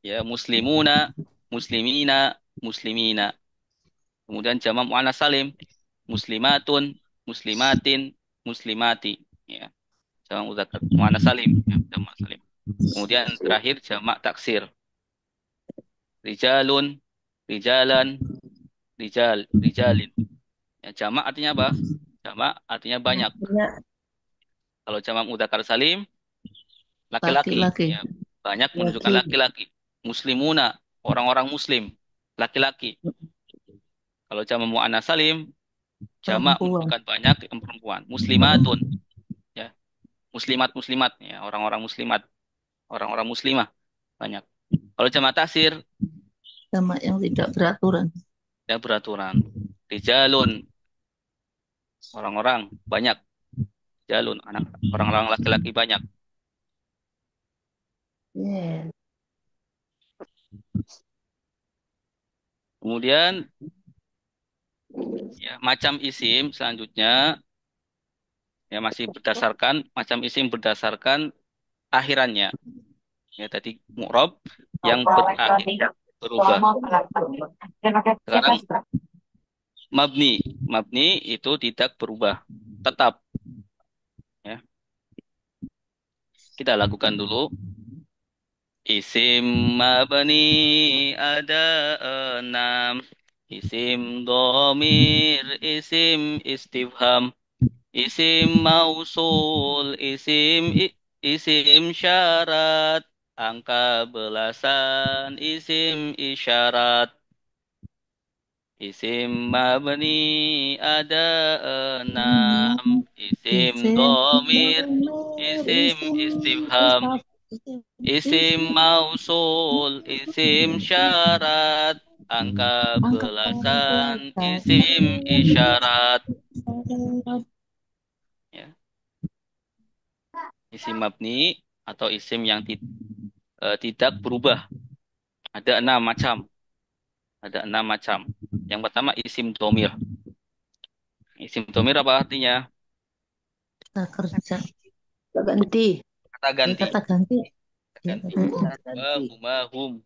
Ya, muslimuna, muslimina, muslimina. Kemudian jamak muannas salim. Muslimatun, muslimatin, muslimati. Ya, jamak muzakkar muannas salim. Ya, jamak salim. Kemudian terakhir jamak taksir. Rijalun, rijalan, rijal, rijalin. Ya, jamak artinya apa? Jamak artinya banyak. Artinya Kalau jamak mudzakkar salim, laki-laki. Laki-laki. Ya, banyak menunjukkan laki. laki-laki. Muslimuna, orang-orang muslim, laki-laki. Kalau jamak muannas salim, jamak Perempuan. menunjukkan banyak yang perempuan. Muslimatun, ya, muslimat-muslimat, ya, orang-orang muslimat, orang-orang muslimah, banyak. Kalau jamak taksir, Jamak yang tidak beraturan. ya beraturan. Rijalun, orang-orang banyak. Jalun, anak orang-orang laki-laki banyak. Yeah. Kemudian ya, macam isim selanjutnya ya masih berdasarkan macam isim berdasarkan akhirannya. Ya tadi mu'rab yang berakhir berubah. Sekarang mabni. Mabni itu tidak berubah, tetap ya. Kita lakukan dulu. Isim mabni ada 6. Isim domir, isim istifham, isim mausul, isim syarat, angka belasan, isim isyarat, isim mabni ada 6, isim Isim domir, domir, isim istifham, isim mausul, isim syarat, angka angka belasan, isim belasan. isyarat. Ya. Isim mabni atau isim yang tidak berubah. Ada 6 macam. Ada 6 macam. Yang pertama isim domir. Isim domir apa artinya? Kata kerja. Kata ganti. Kata ganti. Kata ganti. Ya, Ganti. kata Wa ganti. huma hum.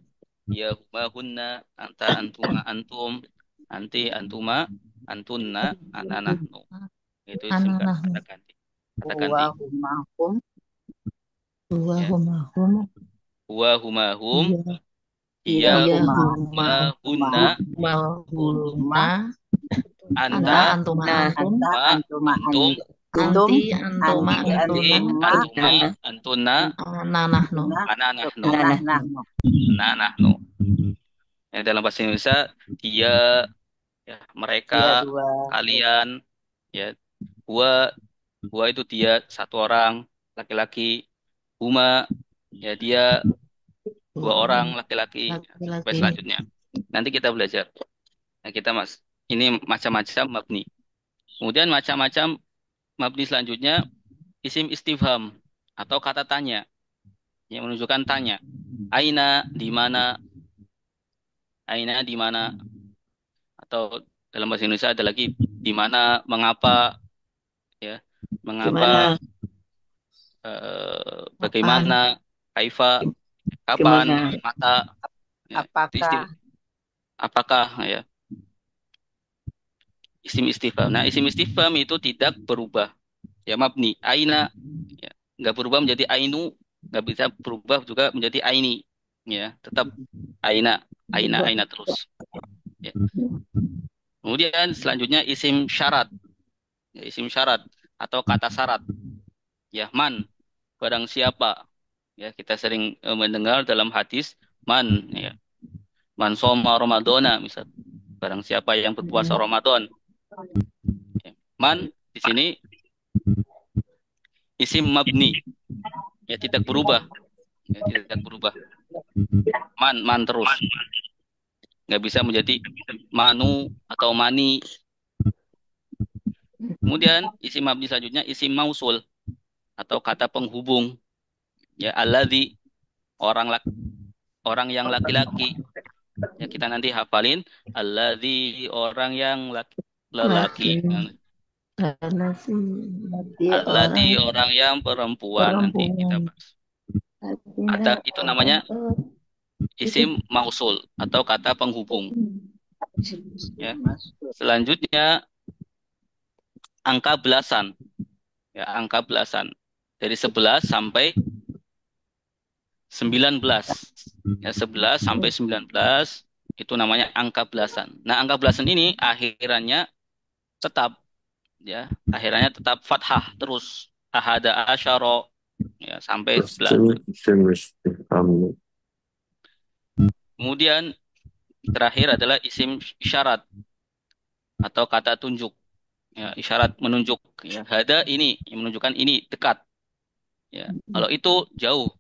Ya huma hunna. Anta antuma antum. Anti antuma antunna ana nahnu. Itu isim Anak kata ganti. Kata ganti. Wahumahum. dua Ya. humahum. Wa huma hum. Iya Ya Iya huma hunna. humahuna. Anta Anta antuma Nah, antum. anta ma antuma antum. antum. Anti antuma Anti Anti antuna. antuma antuma antuna Nanahnu. antuna. ana nahnu. Nah, nah. Ana nahnu. Ya, dalam bahasa Indonesia dia, ya, mereka, Dia dua. kalian, ya, gua, itu dia satu orang laki-laki, huma, ya dia Dua 2 orang orang laki-laki. Ya, sampai laki-laki. selanjutnya. Nanti kita belajar. Nah, ini macam-macam mabni. Kemudian macam-macam mabni selanjutnya isim istifham atau kata tanya yang menunjukkan tanya. Aina di mana? Aina di mana? Atau dalam bahasa Indonesia ada lagi di mana, mengapa, ya, mengapa, Gimana? Kapan? bagaimana, kaifa, kapan, Gimana? mata, ya, itu Apakah? istilah apakah, ya, isim istifham. Nah, isim istifham itu tidak berubah, ya, mabni aina, ya, nggak berubah menjadi ainu, nggak bisa berubah juga menjadi aini, ya, tetap aina, aina, aina terus, ya. Kemudian selanjutnya isim syarat, ya, isim syarat atau kata syarat, ya, man, barang siapa, ya, kita sering mendengar dalam hadis man, ya, man soma ramadona, misal, barang siapa yang berpuasa Ramadan, ya. Man di sini isim mabni, ya, tidak berubah, ya, tidak berubah, man, man terus, nggak bisa menjadi manu atau mani. Kemudian isim mabni selanjutnya isim mausul atau kata penghubung, ya, alladzi, orang yang laki-laki, Ya, kita nanti hafalin alladzi orang yang lelaki. Karena sih berarti Alladzi orang orang yang perempuan nanti kita perempuan. bahas. Artinya Ada itu namanya itu isim mausul atau kata penghubung. Ya. Selanjutnya angka belasan. Ya, angka belasan. Dari 11 sampai 19. Ya, 11 sampai 19 itu namanya angka belasan. Nah, angka belasan ini akhirannya tetap ya, akhirannya tetap fathah terus. Ahada asyara ya sampai 11. Kemudian terakhir adalah isim isyarat atau kata tunjuk. Ya, isyarat menunjuk ya. Hada ini yang menunjukkan ini dekat ya. Kalau itu jauh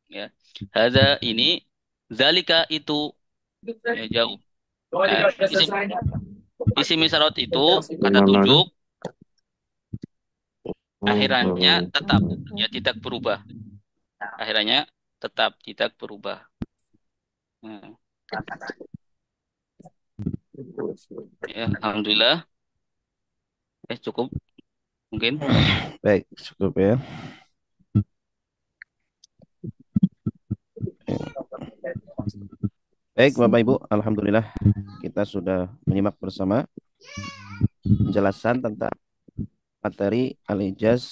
ya. Hada ini, zalika itu ya, jauh. Nah, isim isyarat itu kata tunjuk akhirannya tetap ya tidak berubah. Akhirannya tetap tidak berubah. Nah, ya, alhamdulillah. Cukup mungkin. Baik, cukup ya. Baik, Bapak Ibu, alhamdulillah kita sudah menyimak bersama penjelasan tentang materi al-ijaz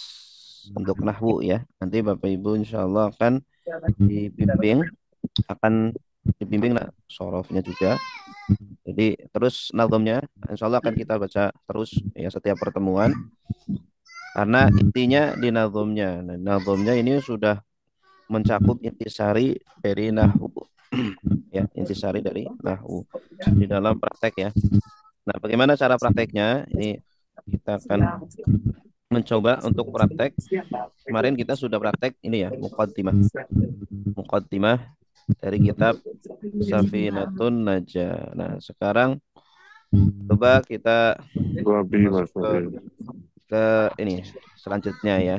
untuk nahwu ya. Nanti Bapak Ibu insya Allah akan dibimbing, lah sorofnya juga. Jadi terus nazomnya insya Allah akan kita baca terus ya setiap pertemuan. Karena intinya di nazomnya. Nah, nazomnya ini sudah mencakup intisari dari nahwu ya, intisari dari nahwu di dalam praktek ya. Nah, bagaimana cara prakteknya? Ini kita akan mencoba untuk praktek. Kemarin kita sudah praktek ini ya, muqaddimah. Muqaddimah dari kitab Safinatun Najah. Nah, sekarang coba kita masuk ke ini selanjutnya ya.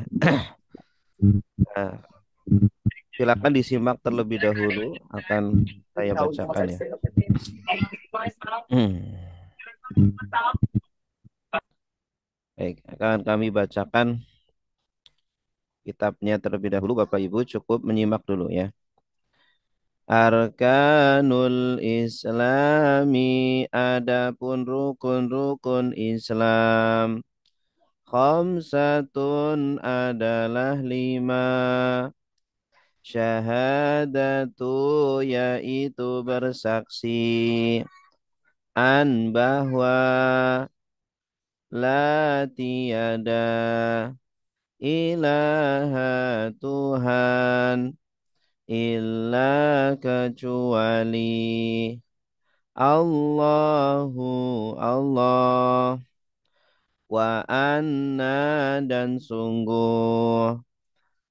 Nah, silakan disimak terlebih dahulu, akan saya bacakan ya. Baik, akan kami bacakan kitabnya terlebih dahulu. Bapak Ibu cukup menyimak dulu ya. Arkanul Islami, adapun rukun-rukun Islam. Khamsatun adalah 5. Syahadatu yaitu bersaksi an bahwa la tiada ilaha Tuhan illa kecuali Allahu Allah, wa anna dan sungguh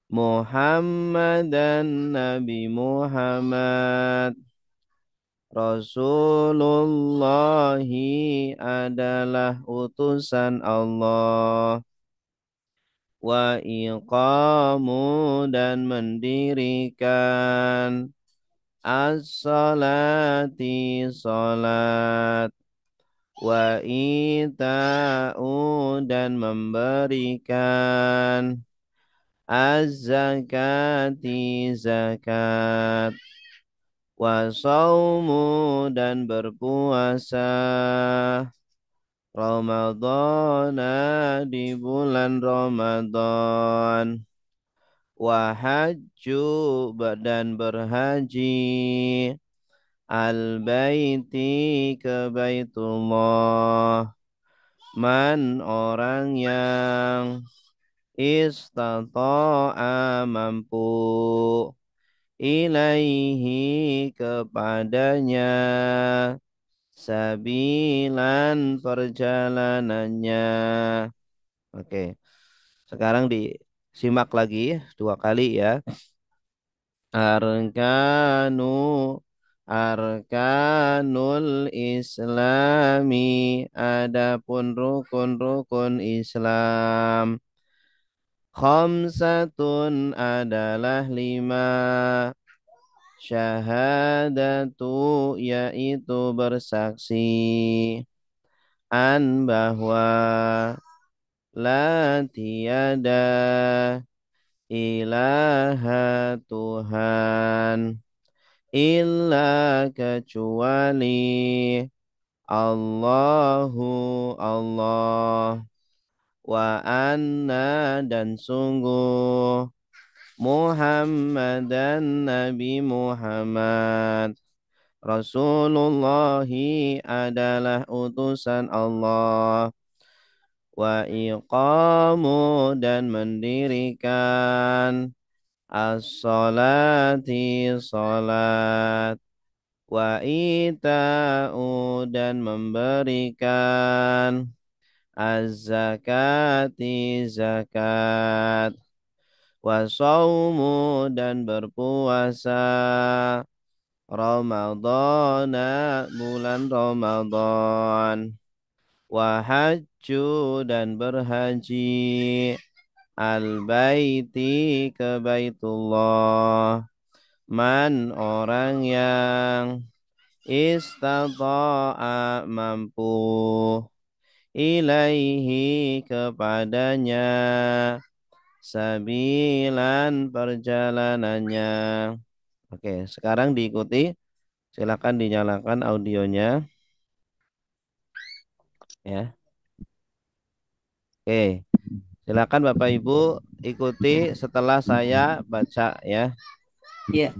Muhammadan Nabi Muhammad Rasulullahi adalah utusan Allah, wa iqamu dan mendirikan as-salati salat, wa ita'u dan memberikan az-zakati zakat, wa saumu dan berpuasa Ramadana di bulan Ramadan, wa hajju dan berhaji al-baiti ke Baitullah, man orang yang istata'a mampu ilaihi kepadanya sabilan perjalanannya. Oke, sekarang disimak lagi 2 kali ya. Arkanu Arkanul Islami, adapun rukun-rukun Islam. Khamsatun adalah 5. Syahadatu yaitu bersaksi an bahwa la tiada ilaha Tuhan illa kecuali Allahu Allah wa anna dan sungguh Muhammadan Nabi Muhammad Rasulullah adalah utusan Allah wa iqamu dan mendirikan as-salati salat wa ita'u dan memberikan az-zakati zakat wa saumu dan berpuasa Ramadana bulan Ramadan wa hajju dan berhaji al-baiti ke Baitullah man orang yang istata'a mampu ilaihi kepadanya sabilan perjalanannya. Oke, sekarang diikuti. Silakan dinyalakan audionya. Ya. Oke. Silakan Bapak Ibu ikuti setelah saya baca ya. Iya.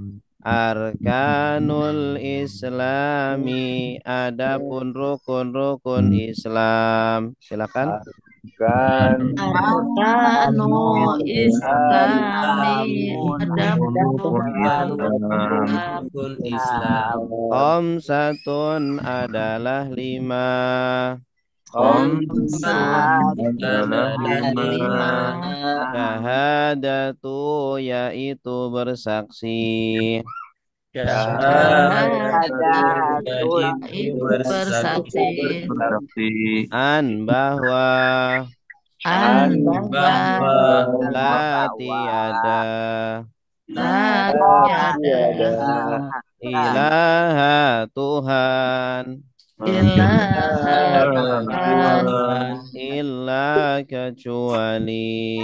Arkanul Islami, adapun rukun-rukun Islam. Silakan. Arkanu Islami adapun rukun Islam. Khamsatun adalah 5. Khamsat adalah 5. Syahadatu yaitu bersaksi. Syahadatul yaitu bersaksi An bahwa la tiada ilaha Tuhan illa kecuali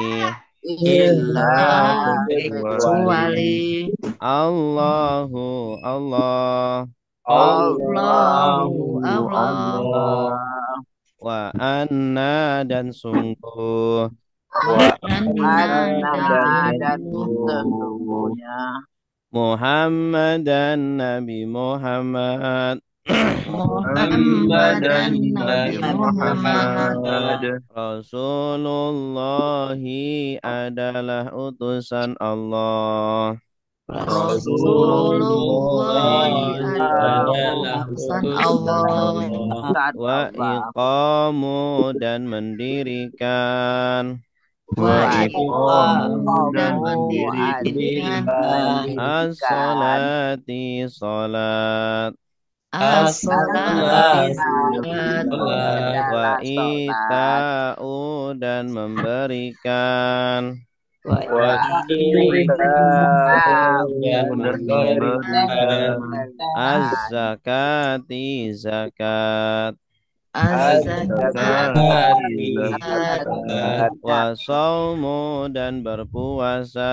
Allahu Allah wa anna dan sungguh Muhammadan Nabi Muhammad Rasulullah adalah utusan Allah. Rasulullah adalah utusan Allah. Wa iqamu dan mendirikan as-salati salat wa ita'u dan memberikan az-zakati zakat wa saumu dan berpuasa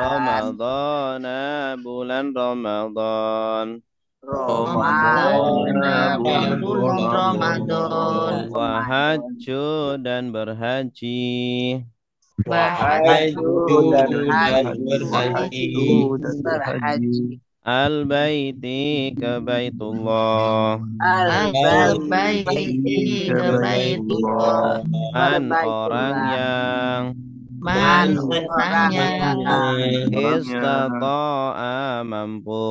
Ramadana bulan Ramadan wa hajju dan berhaji al-baiti ke Baitullah man orang yang istata'a mampu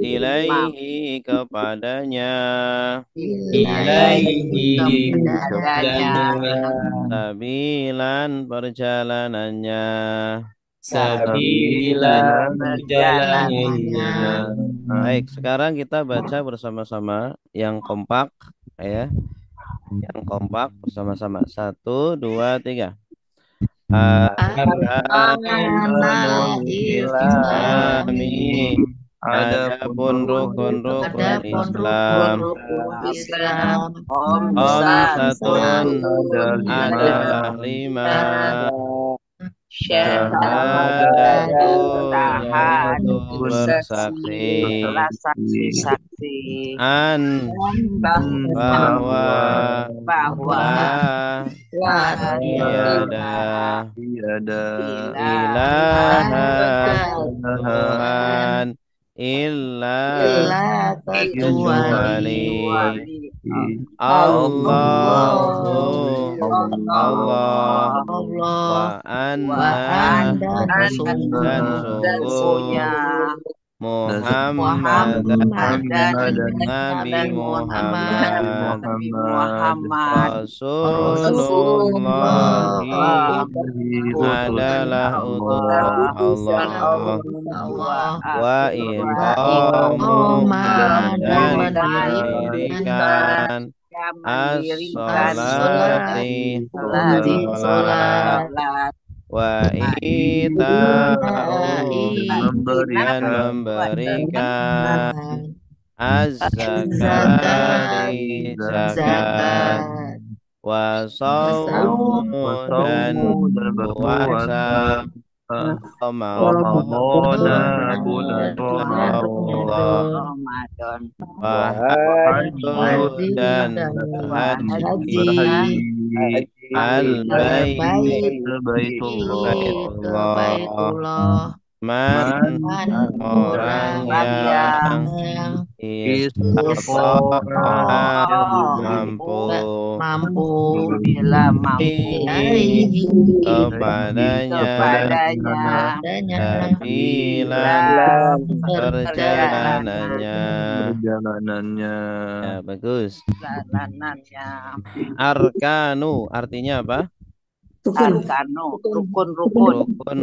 ilaihi kepadanya sabilan perjalanannya Baik, sekarang kita baca bersama-sama yang kompak ya. Yang kompak bersama-sama. 1, 2, 3. Arkanul Islami. Adapun Adapun rukun-rukun Adapun Islam. rukun Islam Khamsatun ada adalah 5. Syahadatu Syahadatu yaitu bersaksi an bahwa la tiada ilaha Tuhan illa kecuali Allahu Allah wa anna dan sungguh Muhammad Nabi Muhammad Rasulullah adalah utusan Allah wa iqaman dan mendirikan as-salati salat wa ita'u dan memberikan az-zakati zakat wa saumu dan puasa Ramadan wa hajjun dan haji Baitullah man orang yang istata'a mampu ilaihi kepadanya sabilan perjalanannya. Ya, bagus. Arkanu artinya apa?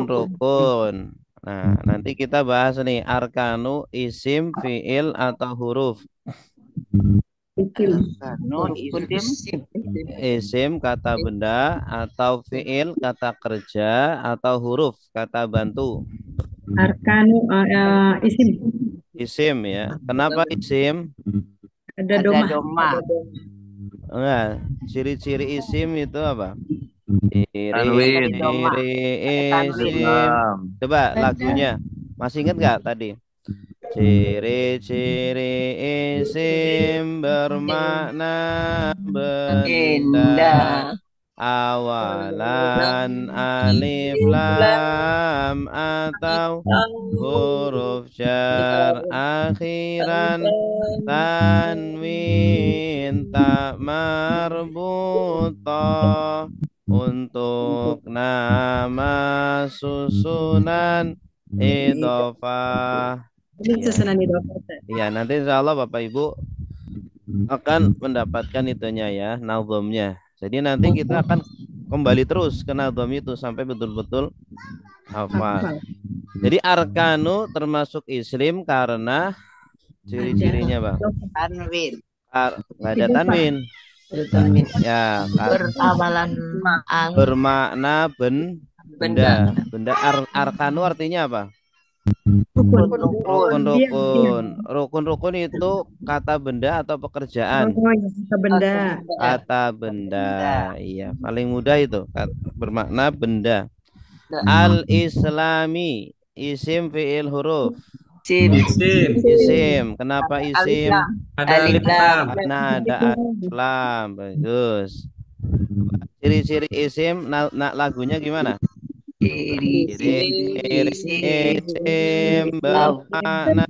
Rukun. Nah, nanti kita bahas nih arkanu isim, fiil atau huruf. Isim kata benda atau fiil kata kerja atau huruf kata bantu. Arkanu isim. Isim ya. Kenapa isim? Ada doma. Enggak, ciri-ciri isim itu apa? Ciri isim. Coba lagunya. Masih ingat nggak tadi? Ciri-ciri isim bermakna benda. Awalan alif lam atau huruf jar, akhiran tanwin tak marbutoh. Untuk nama susunan idhofah. Ya, nanti insya Allah Bapak Ibu akan mendapatkan itunya ya, nazomnya. Jadi nanti kita akan kembali terus ke nazom itu sampai betul-betul hafal. Jadi arkanu termasuk isim karena ciri-cirinya Bang. Tanwin. Nggak ada tanwin. Ya, Berawalan bermakna benda. Arkanu artinya apa? Rukun itu kata benda atau pekerjaan? Kata benda. Iya, paling mudah itu. Bermakna benda. Al-Islami isim fiil huruf. Isim. Kenapa isim? Karena ada alif lam. Bagus. Ciri-ciri isim lagunya gimana? Isim bermakna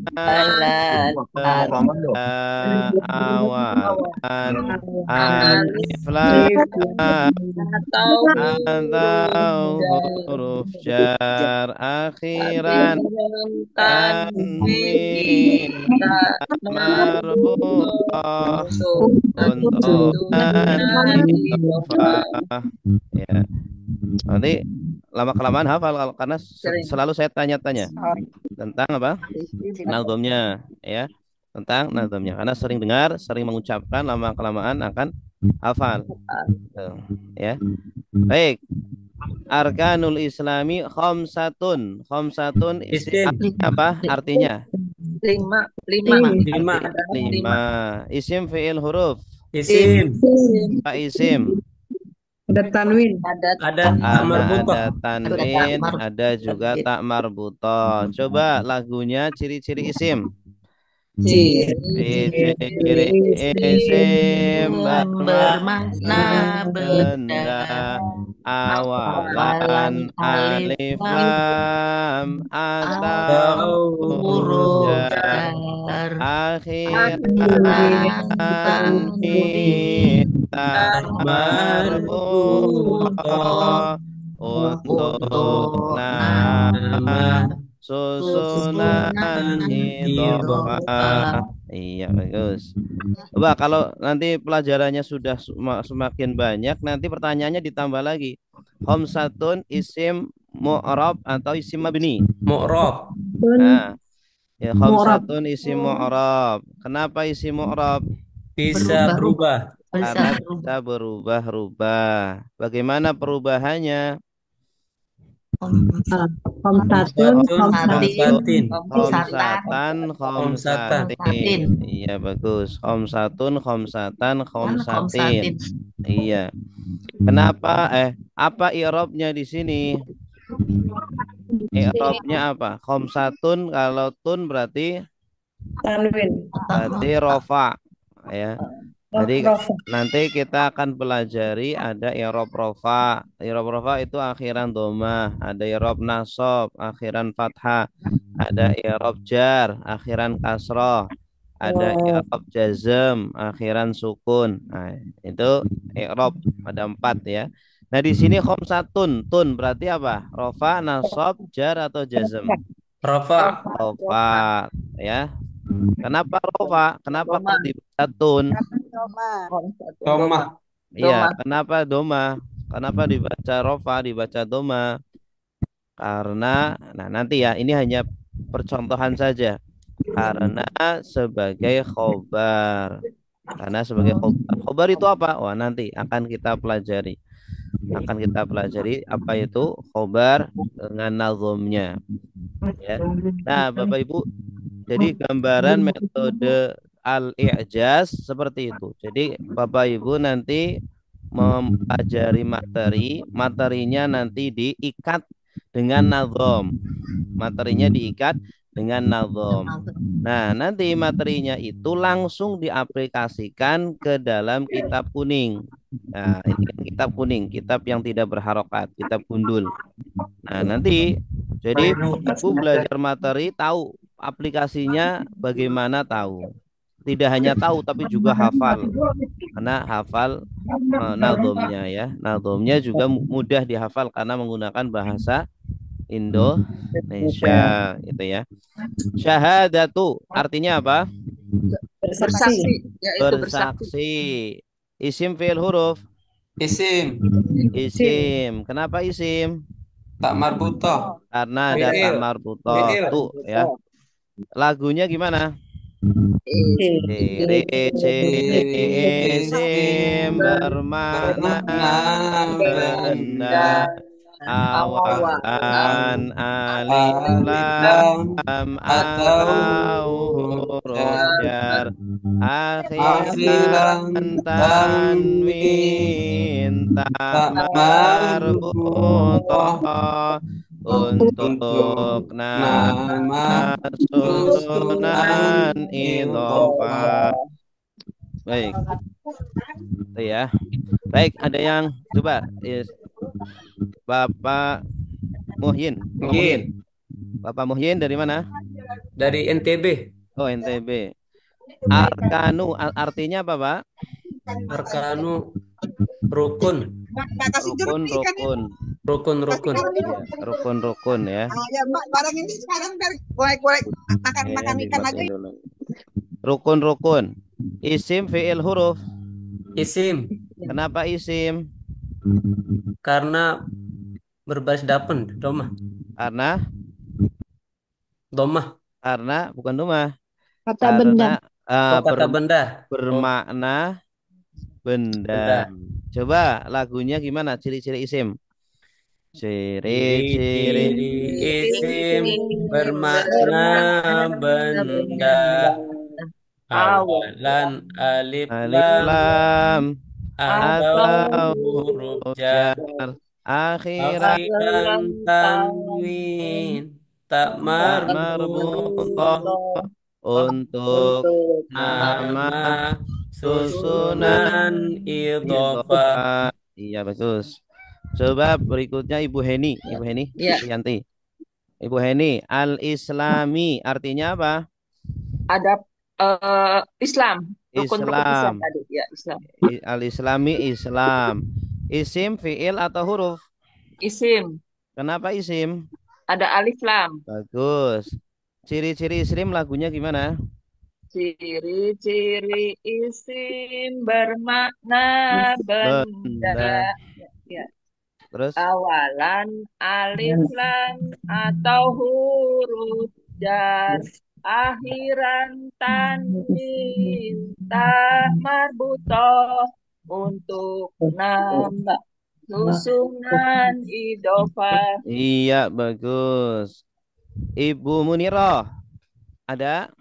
awalan alif lam atau huruf jar, akhiran tanwin marbutoh untuk ya. Nanti lama-kelamaan hafal karena selalu saya tanya-tanya tentang apa? Nazomnya ya. Tentang nazomnya. Karena sering dengar, sering mengucapkan, lama-kelamaan akan Hafal. Tuh, ya. Baik. Arkanul Islami khamsatun. Khamsatun Isim. apa artinya? Lima. Lima. Lima. Isim fi'il huruf. Isim. Pak isim. Ada tanwin. Ada tak Ada marbutoh. tanwin, ada juga tak marbutoh. Coba lagunya ciri-ciri isim. Ciri-ciri isim bermakna benda awalan alif lam atau huruf jar akhiran tanwin tak marbutoh untuk nama susunan idhofah. Iya, bagus. Coba kalau nanti pelajarannya sudah semakin banyak, nanti pertanyaannya ditambah lagi. Khamsatun isim mu'rab atau isim mabni. Mu'rab. Nah, ya khamsatun isim mu'rab. Kenapa isim mu'rab? Bisa berubah. Karena bisa berubah-ubah. Bagaimana perubahannya? Khamsatun. Khamsatin. Iya, bagus. Khamsatun. Iya. Kenapa? Apa i'rabnya di sini? I'rabnya apa? Khamsatun kalau tun berarti Tanwin. rofa, ya. Jadi nanti kita akan pelajari ada i'rab rofa. I'rab rofa itu akhiran domah, ada i'rab nasab, akhiran fathah, ada i'rab jar, akhiran kasroh, ada i'rab jazm, akhiran sukun. Nah, itu i'rab ada 4 ya. Nah, di sini khamsatun, tun berarti apa? Rofa, nasab, jar atau jazm? Rafa. Rofa, ya. Kenapa rofa? Kenapa kok dibaca tun? Doma. Iya, kenapa doma? Kenapa dibaca rofa, dibaca doma? Karena, nah nanti ya, ini hanya percontohan saja. Karena sebagai khobar. Karena sebagai khobar. Khobar itu apa? Wah, nanti akan kita pelajari. Apa itu khobar dengan nazomnya. Ya. Nah, Bapak Ibu, jadi gambaran metode al-i'jaz seperti itu. Jadi Bapak Ibu nanti mempelajari materinya nanti diikat dengan nazom. Materinya diikat dengan nazom. Nah, nanti materinya itu langsung diaplikasikan ke dalam kitab kuning. Nah, ini kan kitab kuning, kitab yang tidak berharokat, kitab gundul. Nah, nanti jadi Ibu belajar materi tahu aplikasinya bagaimana tahu. Tidak hanya tahu tapi juga hafal. Karena hafal nazomnya ya. Nazomnya juga mudah dihafal karena menggunakan bahasa Indonesia itu ya. Syahadatu artinya apa? Bersaksi. Isim fi'il huruf. Isim. Kenapa isim? Tak marbutoh. Karena ada tak marbutoh tuh ya. Lagunya gimana? Isim bermakna benda awalan alif lam atau huruf jar akhiran tanwin tak marbutoh untuk nama susunan idhofah. Baik. Itu ya. Baik, ada yang coba Bapak Muhyin. Bapak Muhyin dari mana? Dari NTB. Oh, NTB. Arkanu artinya apa, Pak? Arkanu rukun. Rukun ya. Ya, Mbak, barang ini sekarang goreng-goreng makan ikan aja. Rukun. Isim fi'il huruf. Isim. Kenapa isim? Karena berbaris dapen, domah. Karena Kata bukan domah. benda. Kata benda benda. bermakna benda. Coba lagunya gimana? Ciri-ciri isim. Ciri-ciri Ciri-ciri isim bermakna benda. Awalan alif alif lam lam atau atau huruf huruf jar. jar akhiran Akhiran tanwin tak marbutoh marbutoh untuk untuk nama nama susunan susunan idhofah. idhofah. Iya bagus. Coba berikutnya Ibu Heni. Ibu Heni Ya. Priyanti. Ibu Heni, al-Islami artinya apa? Ada Islam, rukun-rukun Islam Islam. tadi. Ya, Islam. Al-Islami Islam. Isim, fiil atau huruf? Isim, Kenapa isim? ada alif lam. Bagus. Ciri-ciri isim lagunya gimana? Ciri-ciri isim bermakna benda. Benda. Ya. Terus Awalan alif lam atau huruf jar. Akhiran tanwin tak marbutoh untuk nama susunan idhofah. iya bagus. Ibu Munirah ada?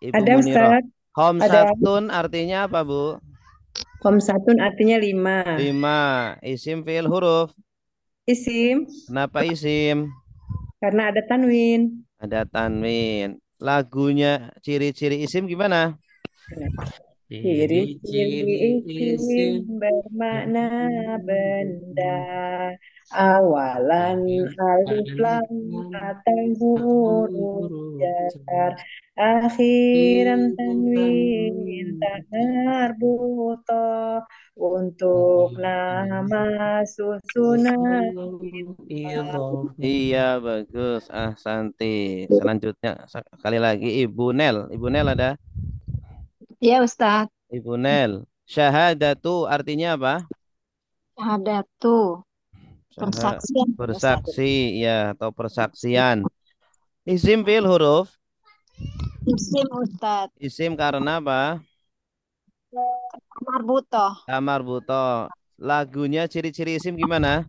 Ibu Ada Munirah. Ustaz. Khamsatun artinya apa Bu? Komsatun artinya 5. 5. Isim fiil huruf. Isim Kenapa isim? karena ada tanwin. Ada tanwin. Lagunya ciri-ciri isim gimana? Ciri-ciri Ciri-ciri isim isim bermakna benda. Awalan alif lam atau huruf jar. Akhiran tanwin tak marbutoh untuk nama susunan idhofah. Iya bagus. Ah Santi. Selanjutnya sekali lagi Ibu Nel. Ibu Nel ada? Ya Ustadz, Ibu Nel. Syahadatu artinya apa? ada tuh Syahad persaksian ya Ustadz. bersaksi ya atau persaksian. Isim fiil huruf. Isim Ustadz, Isim karena apa? marbutoh Kamar buto. Lagunya ciri-ciri isim gimana?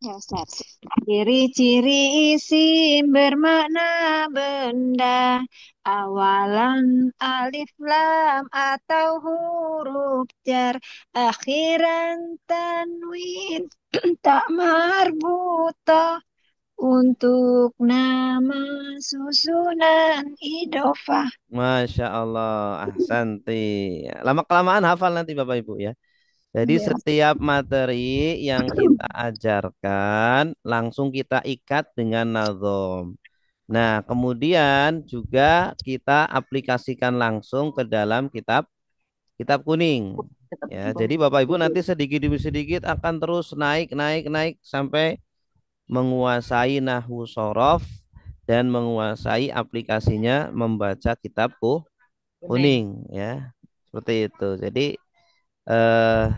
ya Ustadz. Ciri-ciri isim bermakna benda. Awalan alif lam atau huruf jar. Akhiran tanwin tak marbutoh untuk nama susunan idhofah. Masya Allah. Ahsanti. Lama-kelamaan hafal nanti Bapak Ibu ya. Jadi Ya, setiap materi yang kita ajarkan langsung kita ikat dengan nazom. Nah, kemudian juga kita aplikasikan langsung ke dalam kitab kitab kuning. Ya, jadi Bapak Ibu nanti sedikit demi sedikit akan terus naik naik naik sampai menguasai nahwu sorof dan menguasai aplikasinya membaca kitab kuning ya. Seperti itu. Jadi eh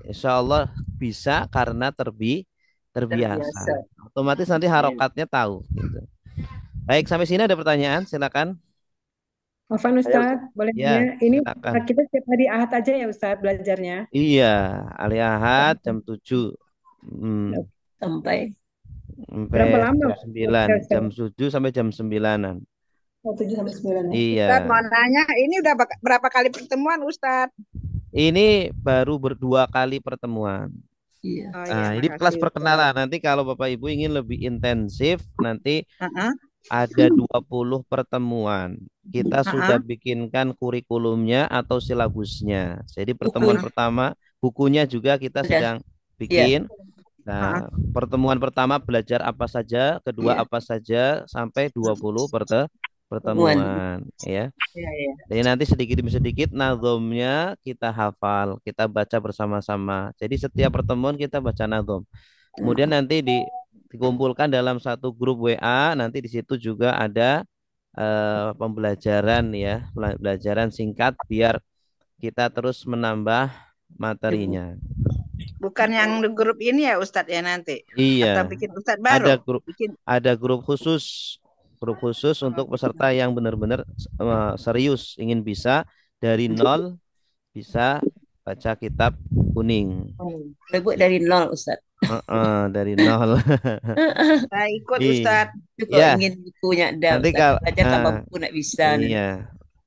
insya Allah bisa karena terbiasa. Otomatis nanti harokatnya tahu gitu. Baik, sampai sini ada pertanyaan, silakan. Afan Ustadz, boleh Ya, nanya? Ini silakan. kita setiap hari Ahad aja ya Ustadz belajarnya? Iya, hari Ahad jam 7. Sampai Sampai berapa lama? jam 9, jam 7 sampai jam 9-an. Oh, 7 sampai 9 ya? Iya. Ustadz mau nanya, ini udah berapa kali pertemuan Ustadz? Ini baru berdua kali pertemuan. Iya. Oh, Nah, iya, ini makasih, kelas Ustadz. perkenalan. Nanti kalau Bapak Ibu ingin lebih intensif, nanti Uh-uh. ada 20 pertemuan. Kita sudah bikinkan kurikulumnya atau silabusnya. Jadi pertemuan pertama, bukunya juga kita sedang bikin. Nah, pertemuan pertama belajar apa saja, kedua apa saja, sampai 20 pertemuan ya. Jadi nanti sedikit demi sedikit nazomnya kita hafal, kita baca bersama-sama. Jadi setiap pertemuan kita baca nazom. Kemudian nanti dikumpulkan dalam satu grup WA, nanti di situ juga ada pembelajaran ya, pelajaran singkat biar kita terus menambah materinya. Bukan yang di grup ini ya Ustadz ya nanti? Iya. Atau bikin Ustadz baru? Ada grup khusus untuk peserta yang benar-benar serius ingin bisa dari nol bisa baca kitab kuning. Saya buat dari nol, Ustaz. Dari nol. Saya ikut Iya. Ustaz. Kalau Ya, ingin bukunya ada, nanti Ustaz. kalau Belajar tambah buku nak bisa. iya,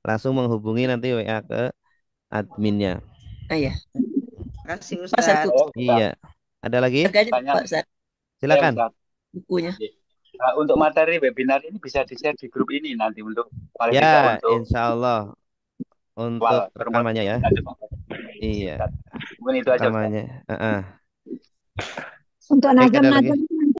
langsung menghubungi nanti WA ke adminnya. Iya. Kasih Pas Ustaz. satu Iya. Ada lagi? harganya Tanya. Pak Ustaz, Silakan. Ustaz. bukunya. Untuk materi webinar ini bisa di-share di grup ini nanti untuk paling tidak Ya, untuk insya Allah untuk awal rekamannya ya. promosi. Iya, Mungkin itu aja Ustaz. rekamannya. Untuk Baik, ada lagi? najam-najam